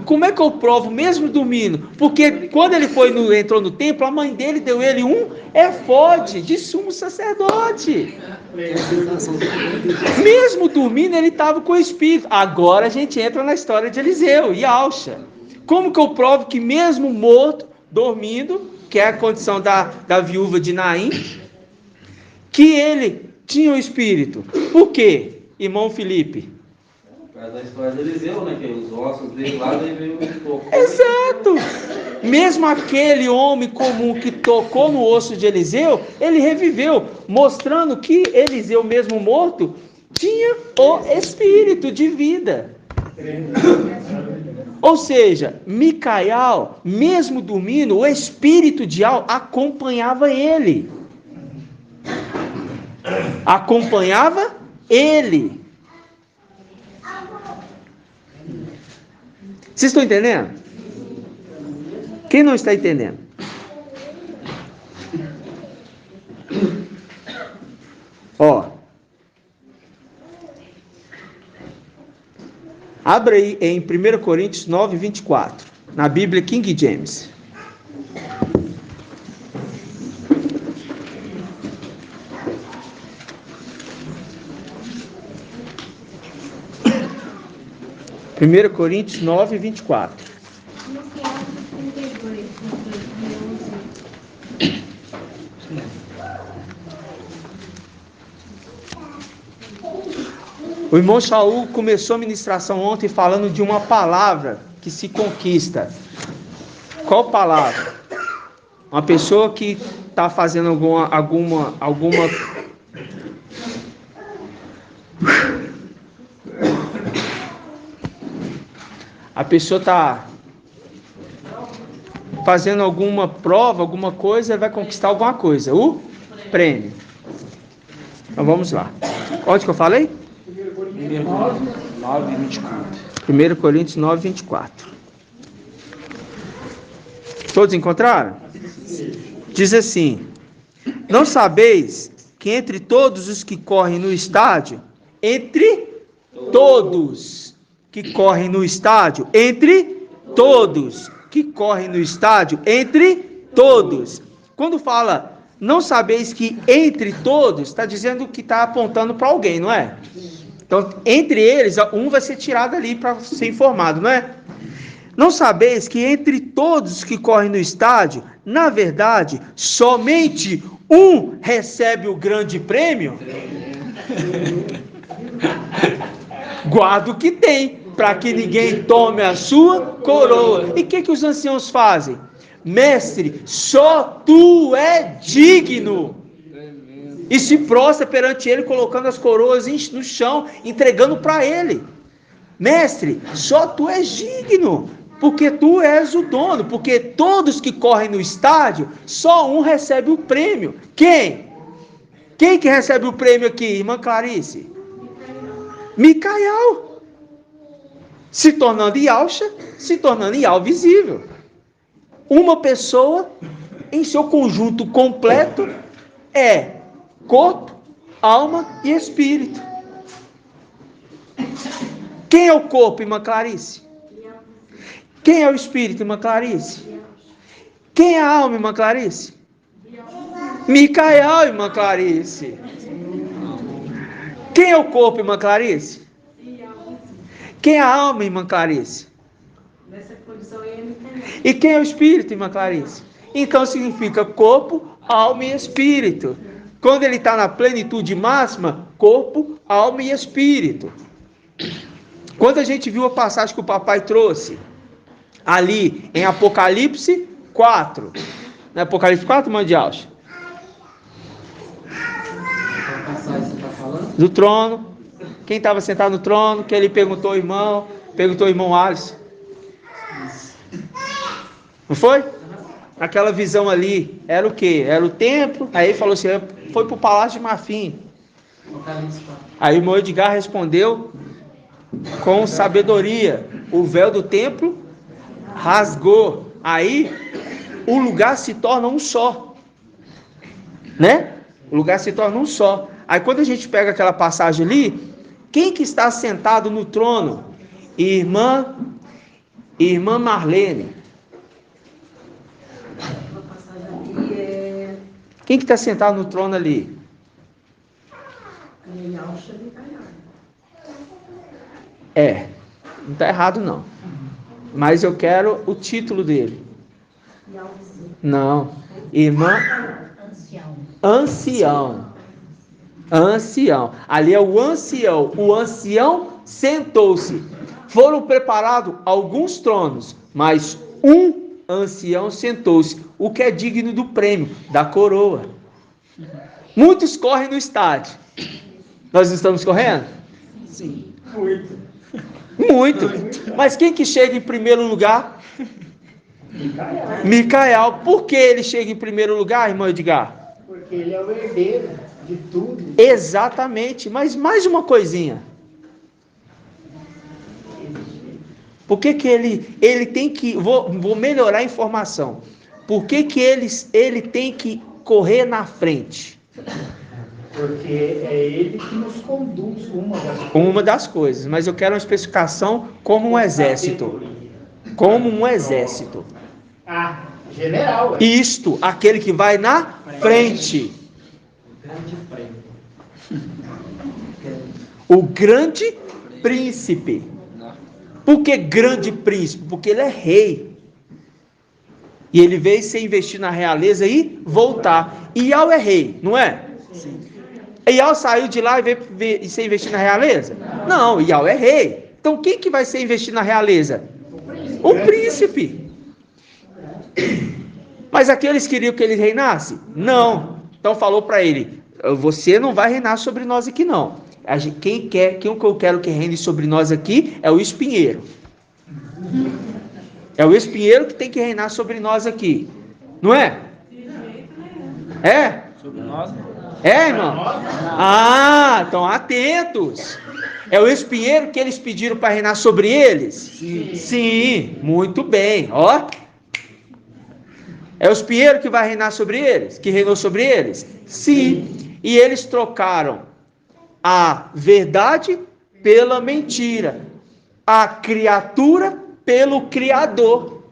Como é que eu provo mesmo dormindo? Porque quando ele entrou no templo, a mãe dele deu ele um efode de sumo sacerdote. Mesmo dormindo, ele estava com o espírito. Agora a gente entra na história de Eliseu e Alcha. Como que eu provo que mesmo morto, dormindo, que é a condição da viúva de Naim, que ele tinha o espírito? Por quê, irmão Felipe? Por causa da história de Eliseu, né? Que os ossos dele lá, daí veio um pouco. Exato! Mesmo aquele homem comum que tocou no osso de Eliseu, ele reviveu, mostrando que Eliseu, mesmo morto, tinha o espírito de vida. Ou seja, Micael, mesmo dormindo, o espírito de Al acompanhava ele. Acompanhava ele. Vocês estão entendendo? Quem não está entendendo? Abre aí em 1 Coríntios 9, 24, na Bíblia King James. Primeiro Coríntios 9, 24. O irmão Saul começou a ministração ontem falando de uma palavra que se conquista. Qual palavra? Uma pessoa que está fazendo alguma a pessoa está fazendo alguma prova, alguma coisa, vai conquistar alguma coisa. O prêmio. Então vamos lá. Onde que eu falei? 9, 24. 1 Coríntios 9, 24. Todos encontraram? Diz assim: não sabeis que entre todos os que correm no estádio, entre todos que correm no estádio, entre todos que correm no estádio, entre todos. Quando fala não sabeis que entre todos, está dizendo que está apontando para alguém, não é? Então, entre eles, um vai ser tirado ali para ser informado, não é? Não sabeis que entre todos que correm no estádio, na verdade, somente um recebe o grande prêmio? Guarda o que tem, para que ninguém tome a sua coroa. E o que os anciãos fazem? Mestre, só tu é digno. E se prostra perante ele, colocando as coroas no chão, entregando para ele. Mestre, só tu és digno, porque tu és o dono, porque todos que correm no estádio, só um recebe o prêmio. Quem? Quem que recebe o prêmio aqui, irmã Clarice? Micael. se tornando Yalcha, se tornando Yal visível. Uma pessoa, em seu conjunto completo, é corpo, alma e espírito. Quem é o corpo, irmã Clarice? Quem é o espírito, irmã Clarice? Quem é a alma, irmã Clarice? Micael, irmã Clarice. Quem é o corpo, irmã Clarice? Quem é a alma, irmã Clarice? E quem é o espírito, irmã Clarice? Então significa corpo, alma e espírito. Quando ele está na plenitude máxima, corpo, alma e espírito. Quando a gente viu a passagem que o papai trouxe, ali em Apocalipse 4. Não é Apocalipse 4, mãe de Alcha? Do trono. Quem estava sentado no trono, que ele perguntou ao irmão Alisson. Não foi? Aquela visão ali, era o quê? Era o templo, aí ele falou assim, foi para o Palácio de Marfim. Aí o irmão Edgar respondeu com sabedoria, o véu do templo rasgou, aí o lugar se torna um só, né? O lugar se torna um só. Aí quando a gente pega aquela passagem ali, quem que está sentado no trono? Irmã Marlene. Quem que está sentado no trono ali? Não está errado não. Mas eu quero o título dele. Não. Irmã Ancião. Ali é o ancião. O ancião sentou-se. Foram preparados alguns tronos, mas um ancião sentou-se, o que é digno do prêmio, da coroa. Muitos correm no estádio. Nós estamos correndo? Sim. Muito. Mas quem que chega em primeiro lugar? Micael. Por que ele chega em primeiro lugar, irmão Edgar? Porque ele é o herdeiro de tudo. Exatamente. Mas mais uma coisinha. Por que ele tem que... Vou melhorar a informação. Por que ele tem que correr na frente? Porque é ele que nos conduz uma das coisas. Mas eu quero uma especificação como um exército. Como um exército. General. Isto, aquele que vai na frente. O grande príncipe. Por que grande príncipe? Porque ele é rei. E ele veio se investir na realeza e voltar. Ial é rei, não é? Sim. Ial saiu de lá e veio se investir na realeza? Não, Ial é rei. Então quem que vai se investir na realeza? O príncipe. Mas aqueles queriam que ele reinasse? Não. Então falou para ele, você não vai reinar sobre nós aqui não. Quem eu quero que reine sobre nós aqui é o espinheiro. É o espinheiro que tem que reinar sobre nós aqui. Não é? É? Sobre nós? É, irmão? Estão atentos. É o espinheiro que eles pediram para reinar sobre eles? Sim, muito bem. Ó. É o espinheiro que vai reinar sobre eles? Que reinou sobre eles? Sim. E eles trocaram a verdade pela mentira, a criatura pelo Criador,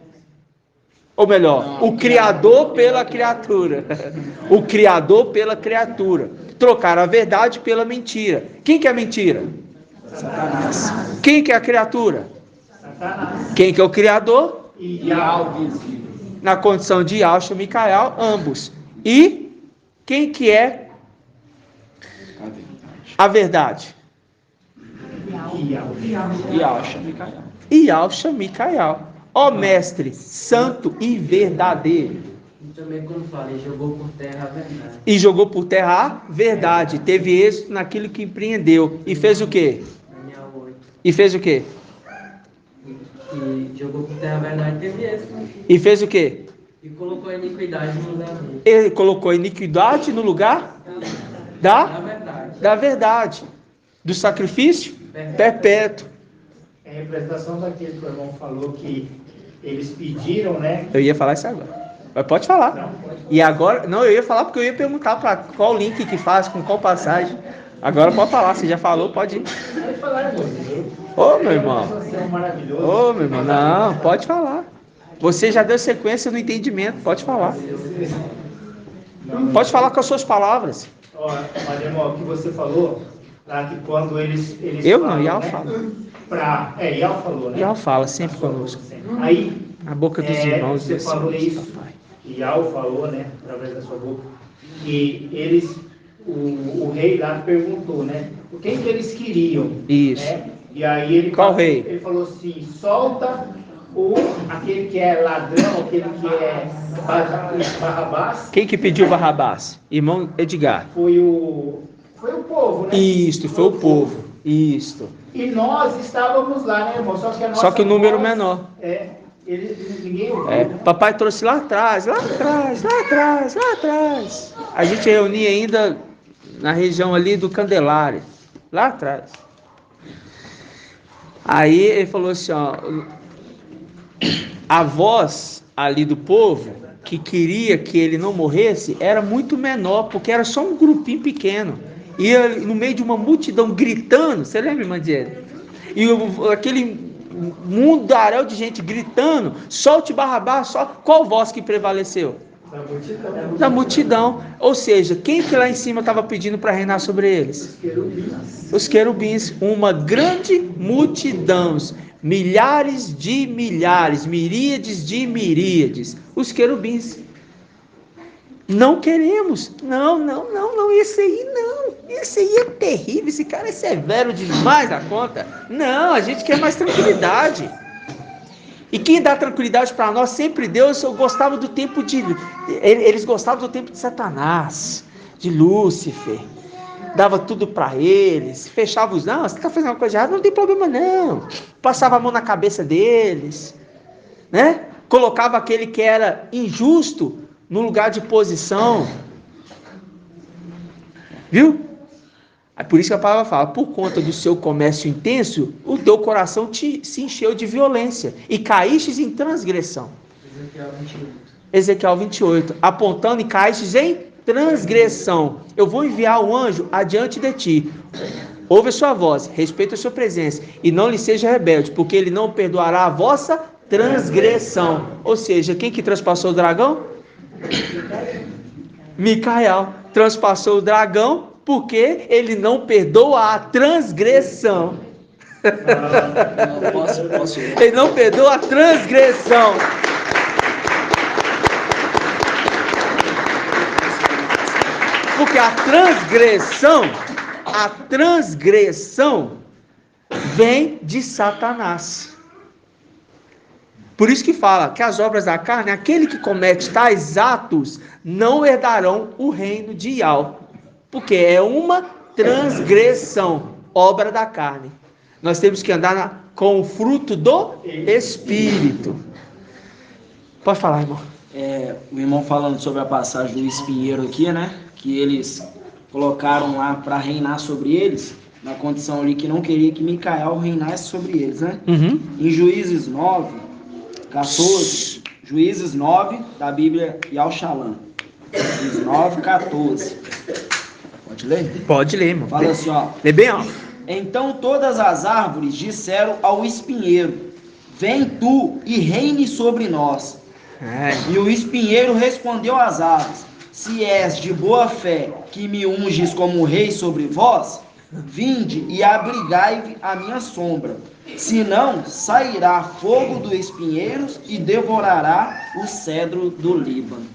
ou melhor, o Criador pela criatura, o Criador pela criatura, trocaram a verdade pela mentira. Quem que é a mentira? Satanás. Quem que é a criatura? Satanás. Quem que é o Criador? Ial. Na condição de Yalcha, Micael, ambos. E quem que é a verdade? Yalcha Micael. Ó mestre, santo e verdadeiro. E também como fala, ele jogou por terra a verdade. E jogou por terra a verdade. Teve êxito naquilo que empreendeu. E fez o quê? E fez o quê? E jogou por terra a verdade, teve êxito. E fez o quê? E colocou a iniquidade no lugar dele. Ele colocou a iniquidade no lugar da verdade. Do sacrifício perpétuo. É a representação daquele que o irmão falou que eles pediram, né? Eu ia falar isso agora. Mas pode falar. Não, pode. E agora, não, eu ia falar porque eu ia perguntar para qual link que faz, com qual passagem. Agora pode falar, você já falou, pode ir. Pode falar, irmão. Ô, meu irmão. Maravilhoso. Ô, meu irmão, não, pode falar. Você já deu sequência no entendimento, pode falar. Pode falar com as suas palavras. Ó, mas irmão, o que você falou, lá que quando eles eu falam, não, Ial né, fala. Ial falou, né? Ial fala sempre conosco. Aí, a boca dos irmãos. Você falou isso, Ial falou, né, através da sua boca, que eles, o rei lá perguntou, né, quem que eles queriam. Isso. Né? E aí ele qual falou, rei? Ele falou assim, solta aquele que é ladrão, aquele que é Barrabás. Quem que pediu Barrabás? Irmão Edgar. Foi o povo, né? Isto, foi o povo. Isto. E nós estávamos lá, né, irmão? Só que o número menor. Ninguém ouviu. Papai trouxe lá atrás. A gente reunia ainda na região ali do Candelário. Lá atrás. Aí ele falou assim, ó, a voz ali do povo que queria que ele não morresse era muito menor, porque era só um grupinho pequeno. E no meio de uma multidão gritando, você lembra, irmã Diego? E aquele mundaréu de gente gritando, solte Barrabás, qual voz que prevaleceu? Da multidão. Ou seja, quem que lá em cima estava pedindo para reinar sobre eles? Os querubins. Uma grande multidão, milhares de milhares, miríades de miríades. Os querubins. Não queremos. Não. Esse aí é terrível. Esse cara é severo demais da conta. Não, a gente quer mais tranquilidade. E quem dá tranquilidade para nós sempre Deus. Eu gostava do tempo eles gostavam do tempo de Satanás, de Lúcifer. Dava tudo para eles, fechava os... Não, você está fazendo uma coisa errada, não tem problema não. Passava a mão na cabeça deles, né? Colocava aquele que era injusto no lugar de posição. Viu? É por isso que a palavra fala, por conta do seu comércio intenso, o teu coração se encheu de violência e caístes em transgressão. Ezequiel 28. Apontando e caístes em transgressão. Eu vou enviar o anjo adiante de ti. Ouve a sua voz, respeita a sua presença e não lhe seja rebelde, porque ele não perdoará a vossa transgressão. Ou seja, quem que transpassou o dragão? Micael. Transpassou o dragão porque ele não perdoa a transgressão. Ele não perdoa a transgressão. Porque a transgressão vem de Satanás. Por isso que fala que as obras da carne, aquele que comete tais atos, não herdarão o reino de Ial. Porque é uma transgressão, obra da carne. Nós temos que andar com o fruto do Espírito. Pode falar, irmão. O irmão falando sobre a passagem do espinheiro aqui, né? Que eles colocaram lá para reinar sobre eles, na condição ali que não queria que Micael reinasse sobre eles, né? Uhum. Em Juízes 9, 14, Juízes 9, da Bíblia Yal Shalom. Juízes 9, 14. Pode ler? Pode ler, irmão. Fala assim, ó. Lê bem alto. Então todas as árvores disseram ao espinheiro, vem tu e reine sobre nós. E o espinheiro respondeu às árvores, se és de boa fé que me unges como rei sobre vós, vinde e abrigai a minha sombra. Senão sairá fogo do espinheiro e devorará o cedro do Líbano.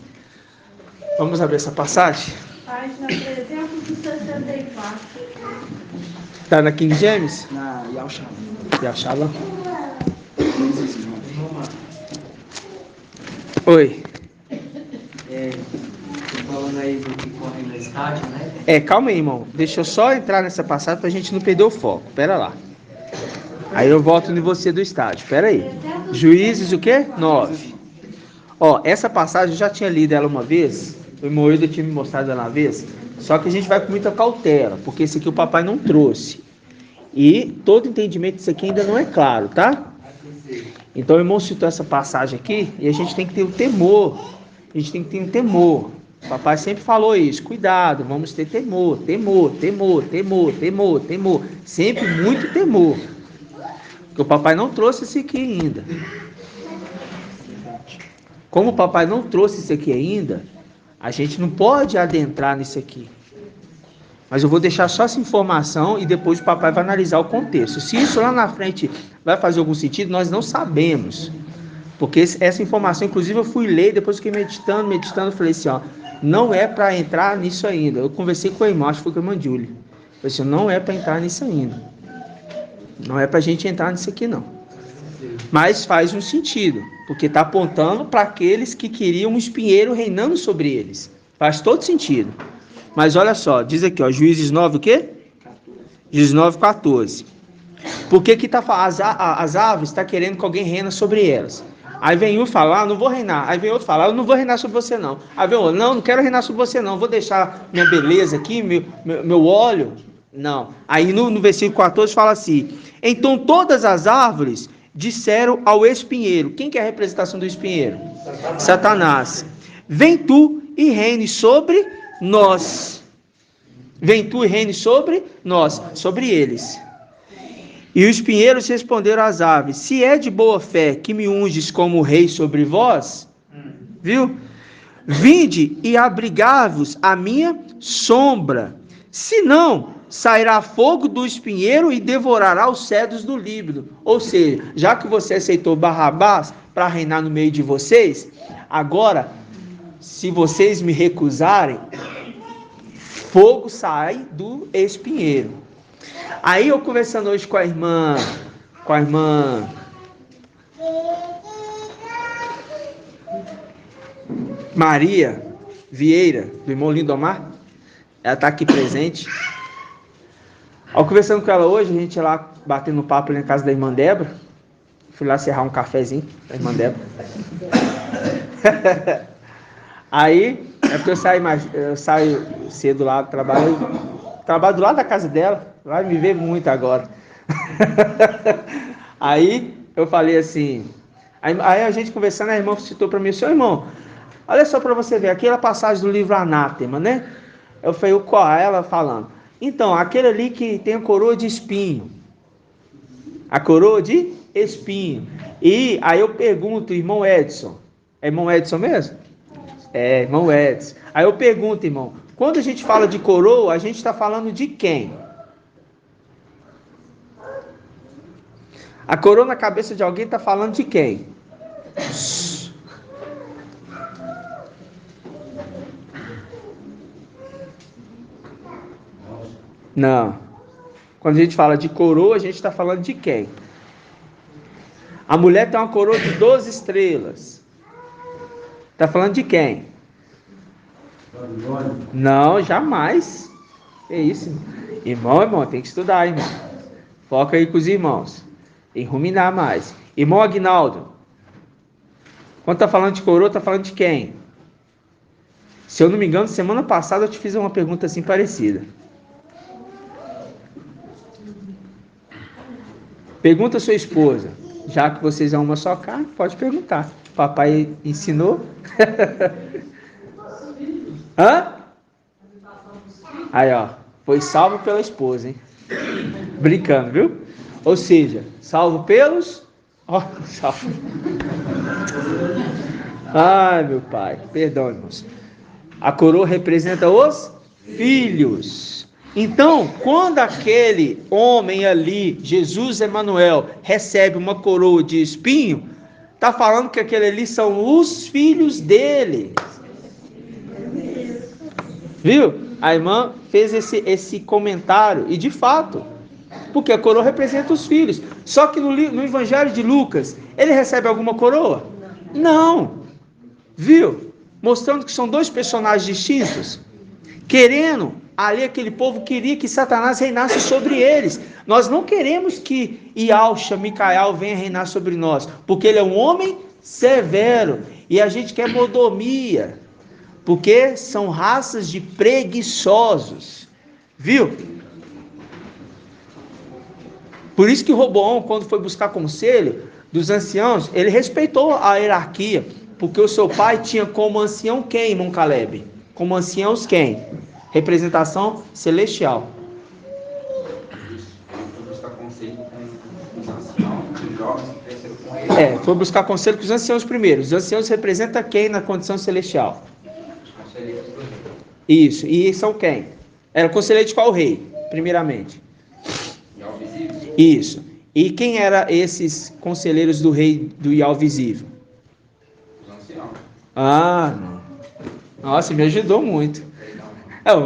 Vamos abrir essa passagem? Página 364. Está na King James? Na Yal Shalom. Yal Shalom. Oi. Falando aí do que corre no estádio, né? Calma aí, irmão. Deixa eu só entrar nessa passagem pra gente não perder o foco. Pera lá. Aí eu volto em você do estádio. Pera aí. Juízes o quê? 9. Ó, essa passagem eu já tinha lido ela uma vez. O irmão Eudo tinha me mostrado ela uma vez. Só que a gente vai com muita cautela, porque esse aqui o papai não trouxe. E todo entendimento disso aqui ainda não é claro, tá? Então o irmão citou essa passagem aqui e a gente tem que ter o temor. A gente tem que ter um temor. O papai sempre falou isso. Cuidado, vamos ter temor, temor, temor, temor, temor, temor. Sempre muito temor. Porque o papai não trouxe isso aqui ainda. Como o papai não trouxe isso aqui ainda, a gente não pode adentrar nisso aqui. Mas eu vou deixar só essa informação e depois o papai vai analisar o contexto. Se isso lá na frente vai fazer algum sentido, nós não sabemos. Porque essa informação, inclusive, eu fui ler, depois fiquei meditando, falei assim, ó, não é para entrar nisso ainda. Eu conversei com a irmã, acho que foi com a irmã Júlia. Falei assim, não é para entrar nisso ainda. Não é para a gente entrar nisso aqui, não. Mas faz um sentido, porque está apontando para aqueles que queriam um espinheiro reinando sobre eles. Faz todo sentido. Mas olha só, diz aqui, ó, Juízes 9 o quê? 14. Juízes 9, 14. Por que tá as aves está querendo que alguém reina sobre elas? Aí vem um falar, não vou reinar. Aí vem outro falar, eu não vou reinar sobre você não. Aí vem outro, não quero reinar sobre você não. Vou deixar minha beleza aqui, meu óleo. Não. Aí no versículo 14 fala assim, então todas as árvores disseram ao espinheiro. Quem que é a representação do espinheiro? Satanás. Vem tu e reine sobre nós. Vem tu e reine sobre nós, sobre eles. E os espinheiros responderam às aves, se é de boa fé que me unges como rei sobre vós, viu? Vinde e abrigai-vos à minha sombra, senão sairá fogo do espinheiro e devorará os cedros do Líbano. Ou seja, já que você aceitou Barrabás para reinar no meio de vocês, agora, se vocês me recusarem, fogo sai do espinheiro. Aí eu conversando hoje com a irmã Maria Vieira, do irmão Lindomar, ela está aqui presente. Ao conversando com ela hoje, a gente ia lá batendo papo na casa da irmã Débora. Fui lá serrar um cafezinho da irmã Débora. Aí, é porque eu saio cedo lá do trabalho do lado da casa dela, vai me ver muito agora. Aí eu falei assim, aí a gente conversando, a irmã citou para mim, seu irmão, olha só para você ver, aquela passagem do livro Anátema, né? Eu falei, qual? Ela falando, então, aquele ali que tem a coroa de espinho, a coroa de espinho. E aí eu pergunto, irmão Edson, é irmão Edson mesmo? É, irmão Edson. Aí eu pergunto, irmão, quando a gente fala de coroa, a gente está falando de quem? A coroa na cabeça de alguém está falando de quem? Não. Quando a gente fala de coroa, a gente está falando de quem? A mulher tem uma coroa de 12 estrelas. Está falando de quem? Não, jamais. É isso, irmão, tem que estudar, irmão. Foca aí com os irmãos. Tem que ruminar mais. Irmão Aguinaldo, quando está falando de coroa, está falando de quem? Se eu não me engano, semana passada eu te fiz uma pergunta assim parecida. Pergunta a sua esposa. Já que vocês são uma só carne, pode perguntar. Papai ensinou. Hã? Aí, ó. Foi salvo pela esposa, hein? Brincando, viu? Ou seja, salvo pelos... Ó, salvo. Ai, meu pai. Perdão, irmãos. A coroa representa os filhos. Então, quando aquele homem ali, Jesus Emanuel, recebe uma coroa de espinho, está falando que aquele ali são os filhos dele. Viu? A irmã fez esse comentário, e de fato, porque a coroa representa os filhos. Só que no Evangelho de Lucas, ele recebe alguma coroa? Não. Viu? Mostrando que são dois personagens distintos, querendo... Ali aquele povo queria que Satanás reinasse sobre eles. Nós não queremos que Ialcha, Micael venha reinar sobre nós, porque ele é um homem severo, e a gente quer modomia, porque são raças de preguiçosos. Viu? Por isso que Roboão, quando foi buscar conselho dos anciãos, ele respeitou a hierarquia, porque o seu pai tinha como ancião quem, irmão Caleb? Como anciãos quem? Representação celestial. Foi buscar conselho com os anciãos primeiro. Os anciãos representam quem na condição celestial? Isso. E são quem? Era conselheiro de qual rei, primeiramente? Isso. E quem eram esses conselheiros do rei do Ial visível? Os anciãos. Não. Nossa, me ajudou muito.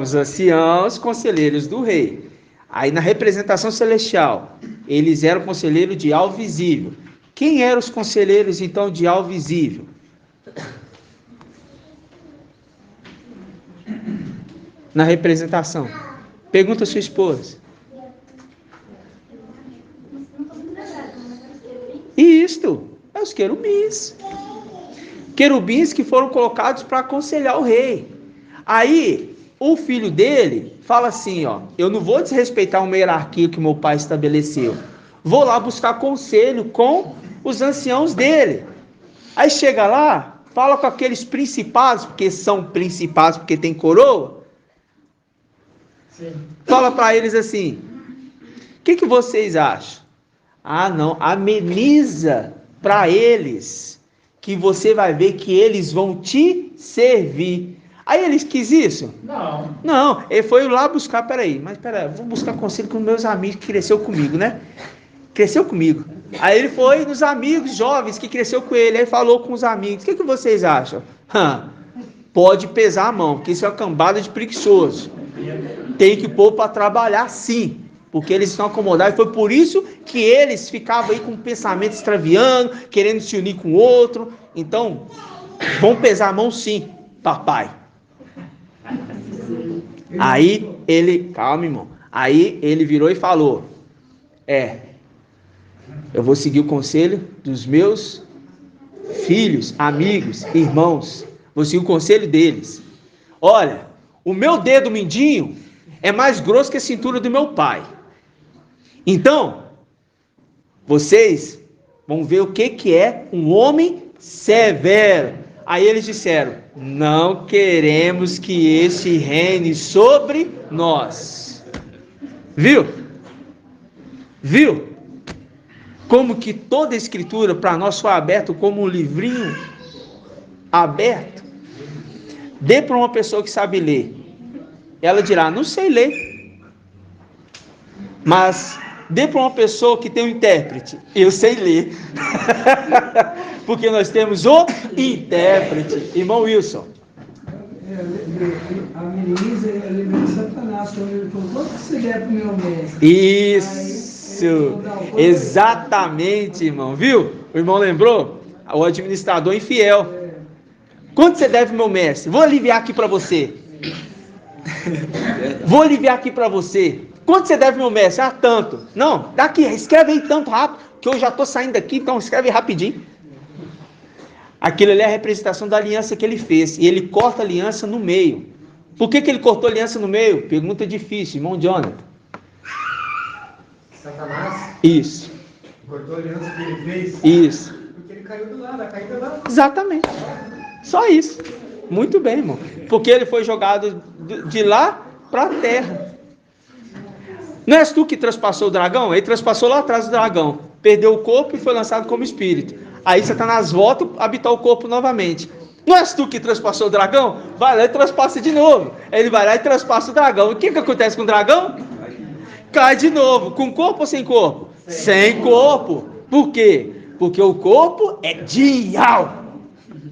Os anciãos, conselheiros do rei. Aí na representação celestial, eles eram conselheiros de Ial visível. Quem eram os conselheiros, então, de Ial visível? Na representação. Pergunta a sua esposa. Isto, os querubins. Querubins que foram colocados para aconselhar o rei. Aí, o filho dele fala assim, eu não vou desrespeitar uma hierarquia que meu pai estabeleceu. Vou lá buscar conselho com os anciãos dele. Aí chega lá, fala com aqueles principados, porque são principados, porque tem coroa. Sim. Fala para eles assim, o que vocês acham? Não, ameniza para eles, que você vai ver que eles vão te servir. Aí eles quis isso? Não, ele foi lá buscar, vou buscar conselho com meus amigos que cresceu comigo, né? Cresceu comigo. Aí ele foi nos amigos jovens que cresceu com ele, aí falou com os amigos, o que vocês acham? Pode pesar a mão, porque isso é uma cambada de preguiçoso. Tem que pôr para trabalhar sim, porque eles estão acomodados, e foi por isso que eles ficavam aí com um pensamento extraviando, querendo se unir com o outro. Então, vão pesar a mão sim, papai. Aí ele, calma irmão, aí ele virou e falou, eu vou seguir o conselho dos meus filhos, amigos, irmãos, vou seguir o conselho deles. Olha, o meu dedo mindinho é mais grosso que a cintura do meu pai. Então, vocês vão ver o que é um homem severo. Aí eles disseram, não queremos que este reine sobre nós. Viu? Como que toda a escritura para nós foi aberta como um livrinho aberto. Dê para uma pessoa que sabe ler. Ela dirá, não sei ler. Mas dê para uma pessoa que tem um intérprete. Eu sei ler. Porque nós temos o intérprete. Irmão Wilson. A menina lembrou de Satanás, quando ele falou, quanto você der para o meu mestre? Isso. Exatamente, irmão. Viu? O irmão lembrou? O administrador infiel. Quanto você deve, meu mestre? Vou aliviar aqui para você. Quanto você deve, meu mestre? Tanto. Não, daqui, escreve aí tanto rápido, que eu já estou saindo daqui, então escreve rapidinho. Aquilo ali é a representação da aliança que ele fez. E ele corta a aliança no meio. Por que ele cortou a aliança no meio? Pergunta difícil, irmão Jonathan. Satanás? Isso. Cortou a aliança que ele fez? Isso. Porque ele caiu do lado, a caída lá. Exatamente. Só isso. Muito bem, irmão. Porque ele foi jogado de lá para a terra. Não és tu que traspassou o dragão? Ele traspassou lá atrás do dragão. Perdeu o corpo e foi lançado como espírito. Aí Satanás volta a habitar o corpo novamente. Não és tu que traspassou o dragão? Vai lá e traspassa de novo. Aí ele vai lá e traspassa o dragão. O que acontece com o dragão? Cai de novo. Com corpo ou sem corpo? Sem corpo. Por quê? Porque o corpo é de Ial.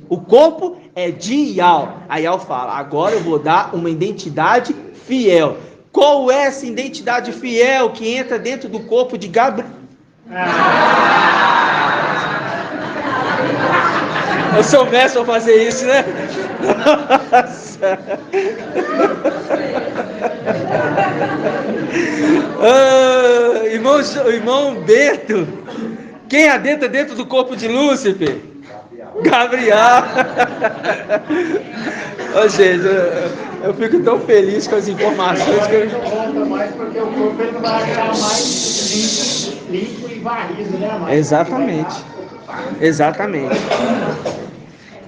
O corpo é de Ial. Aí Ial fala, agora eu vou dar uma identidade fiel. Qual é essa identidade fiel que entra dentro do corpo de Gabriel? Eu sou mestre a fazer isso, né? Nossa. Irmão Bento, quem adentra dentro do corpo de Lúcifer? Gabriel. Ô, gente, eu fico tão feliz com as informações que eu... Não conta mais porque o corpo ele não vai agregar mais. limpo e varrido, né, Márcio? Exatamente. Exatamente.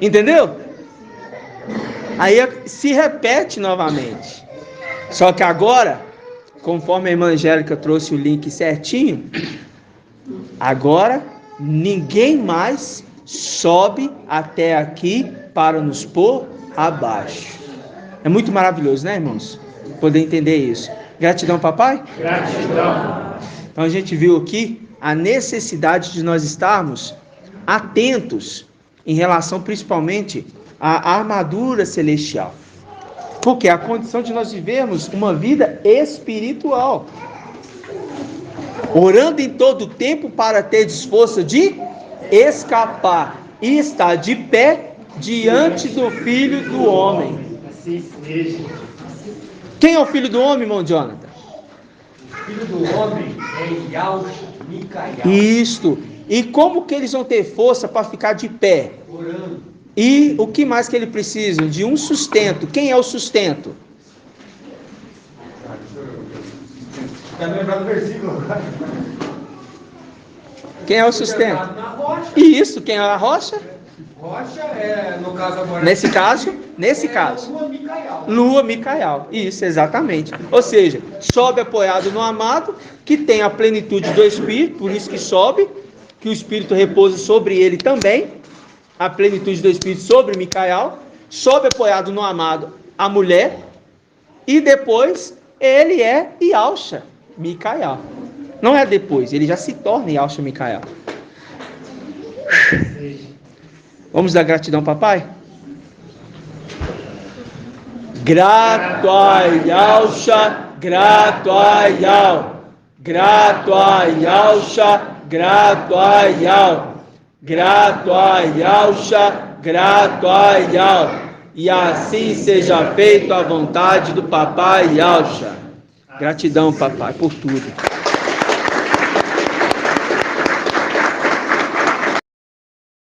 Entendeu? Aí se repete novamente. Só que agora, conforme a irmã Angélica trouxe o link certinho, agora ninguém mais sobe até aqui para nos pôr abaixo. É muito maravilhoso, né, irmãos? Poder entender isso. Gratidão, papai? Gratidão. Então a gente viu aqui a necessidade de nós estarmos atentos em relação principalmente à armadura celestial. Porque é a condição de nós vivermos uma vida espiritual. Orando em todo tempo para ter força de escapar e estar de pé diante do Filho do Homem. Assim seja. Quem é o Filho do Homem, irmão Jonathan? O Filho do Homem é Yahushua, Micael. Isto. E como que eles vão ter força para ficar de pé? Orando. E o que mais que eles precisam? De um sustento. Quem é o sustento? Está lembrando do versículo? Quem é o sustento? Isso, quem é a rocha? Rocha é, no caso agora... Nesse caso? Lua Micael. Isso, exatamente. Ou seja, sobe apoiado no amado, que tem a plenitude do Espírito, por isso que sobe, que o Espírito repousa sobre ele também, a plenitude do Espírito sobre Micael, sobe apoiado no amado, a mulher, e depois ele é Yahushua, Micael. Não é depois, ele já se torna Yahushua, Micael. Vamos dar gratidão, papai? Grato a Yahushua, grato a Yahushua, grato a Yahushua, grato a Yahushua, grato a Yahushua, grato a Yahushua, e assim seja feito a vontade do papai Yahushua. Gratidão, papai, por tudo.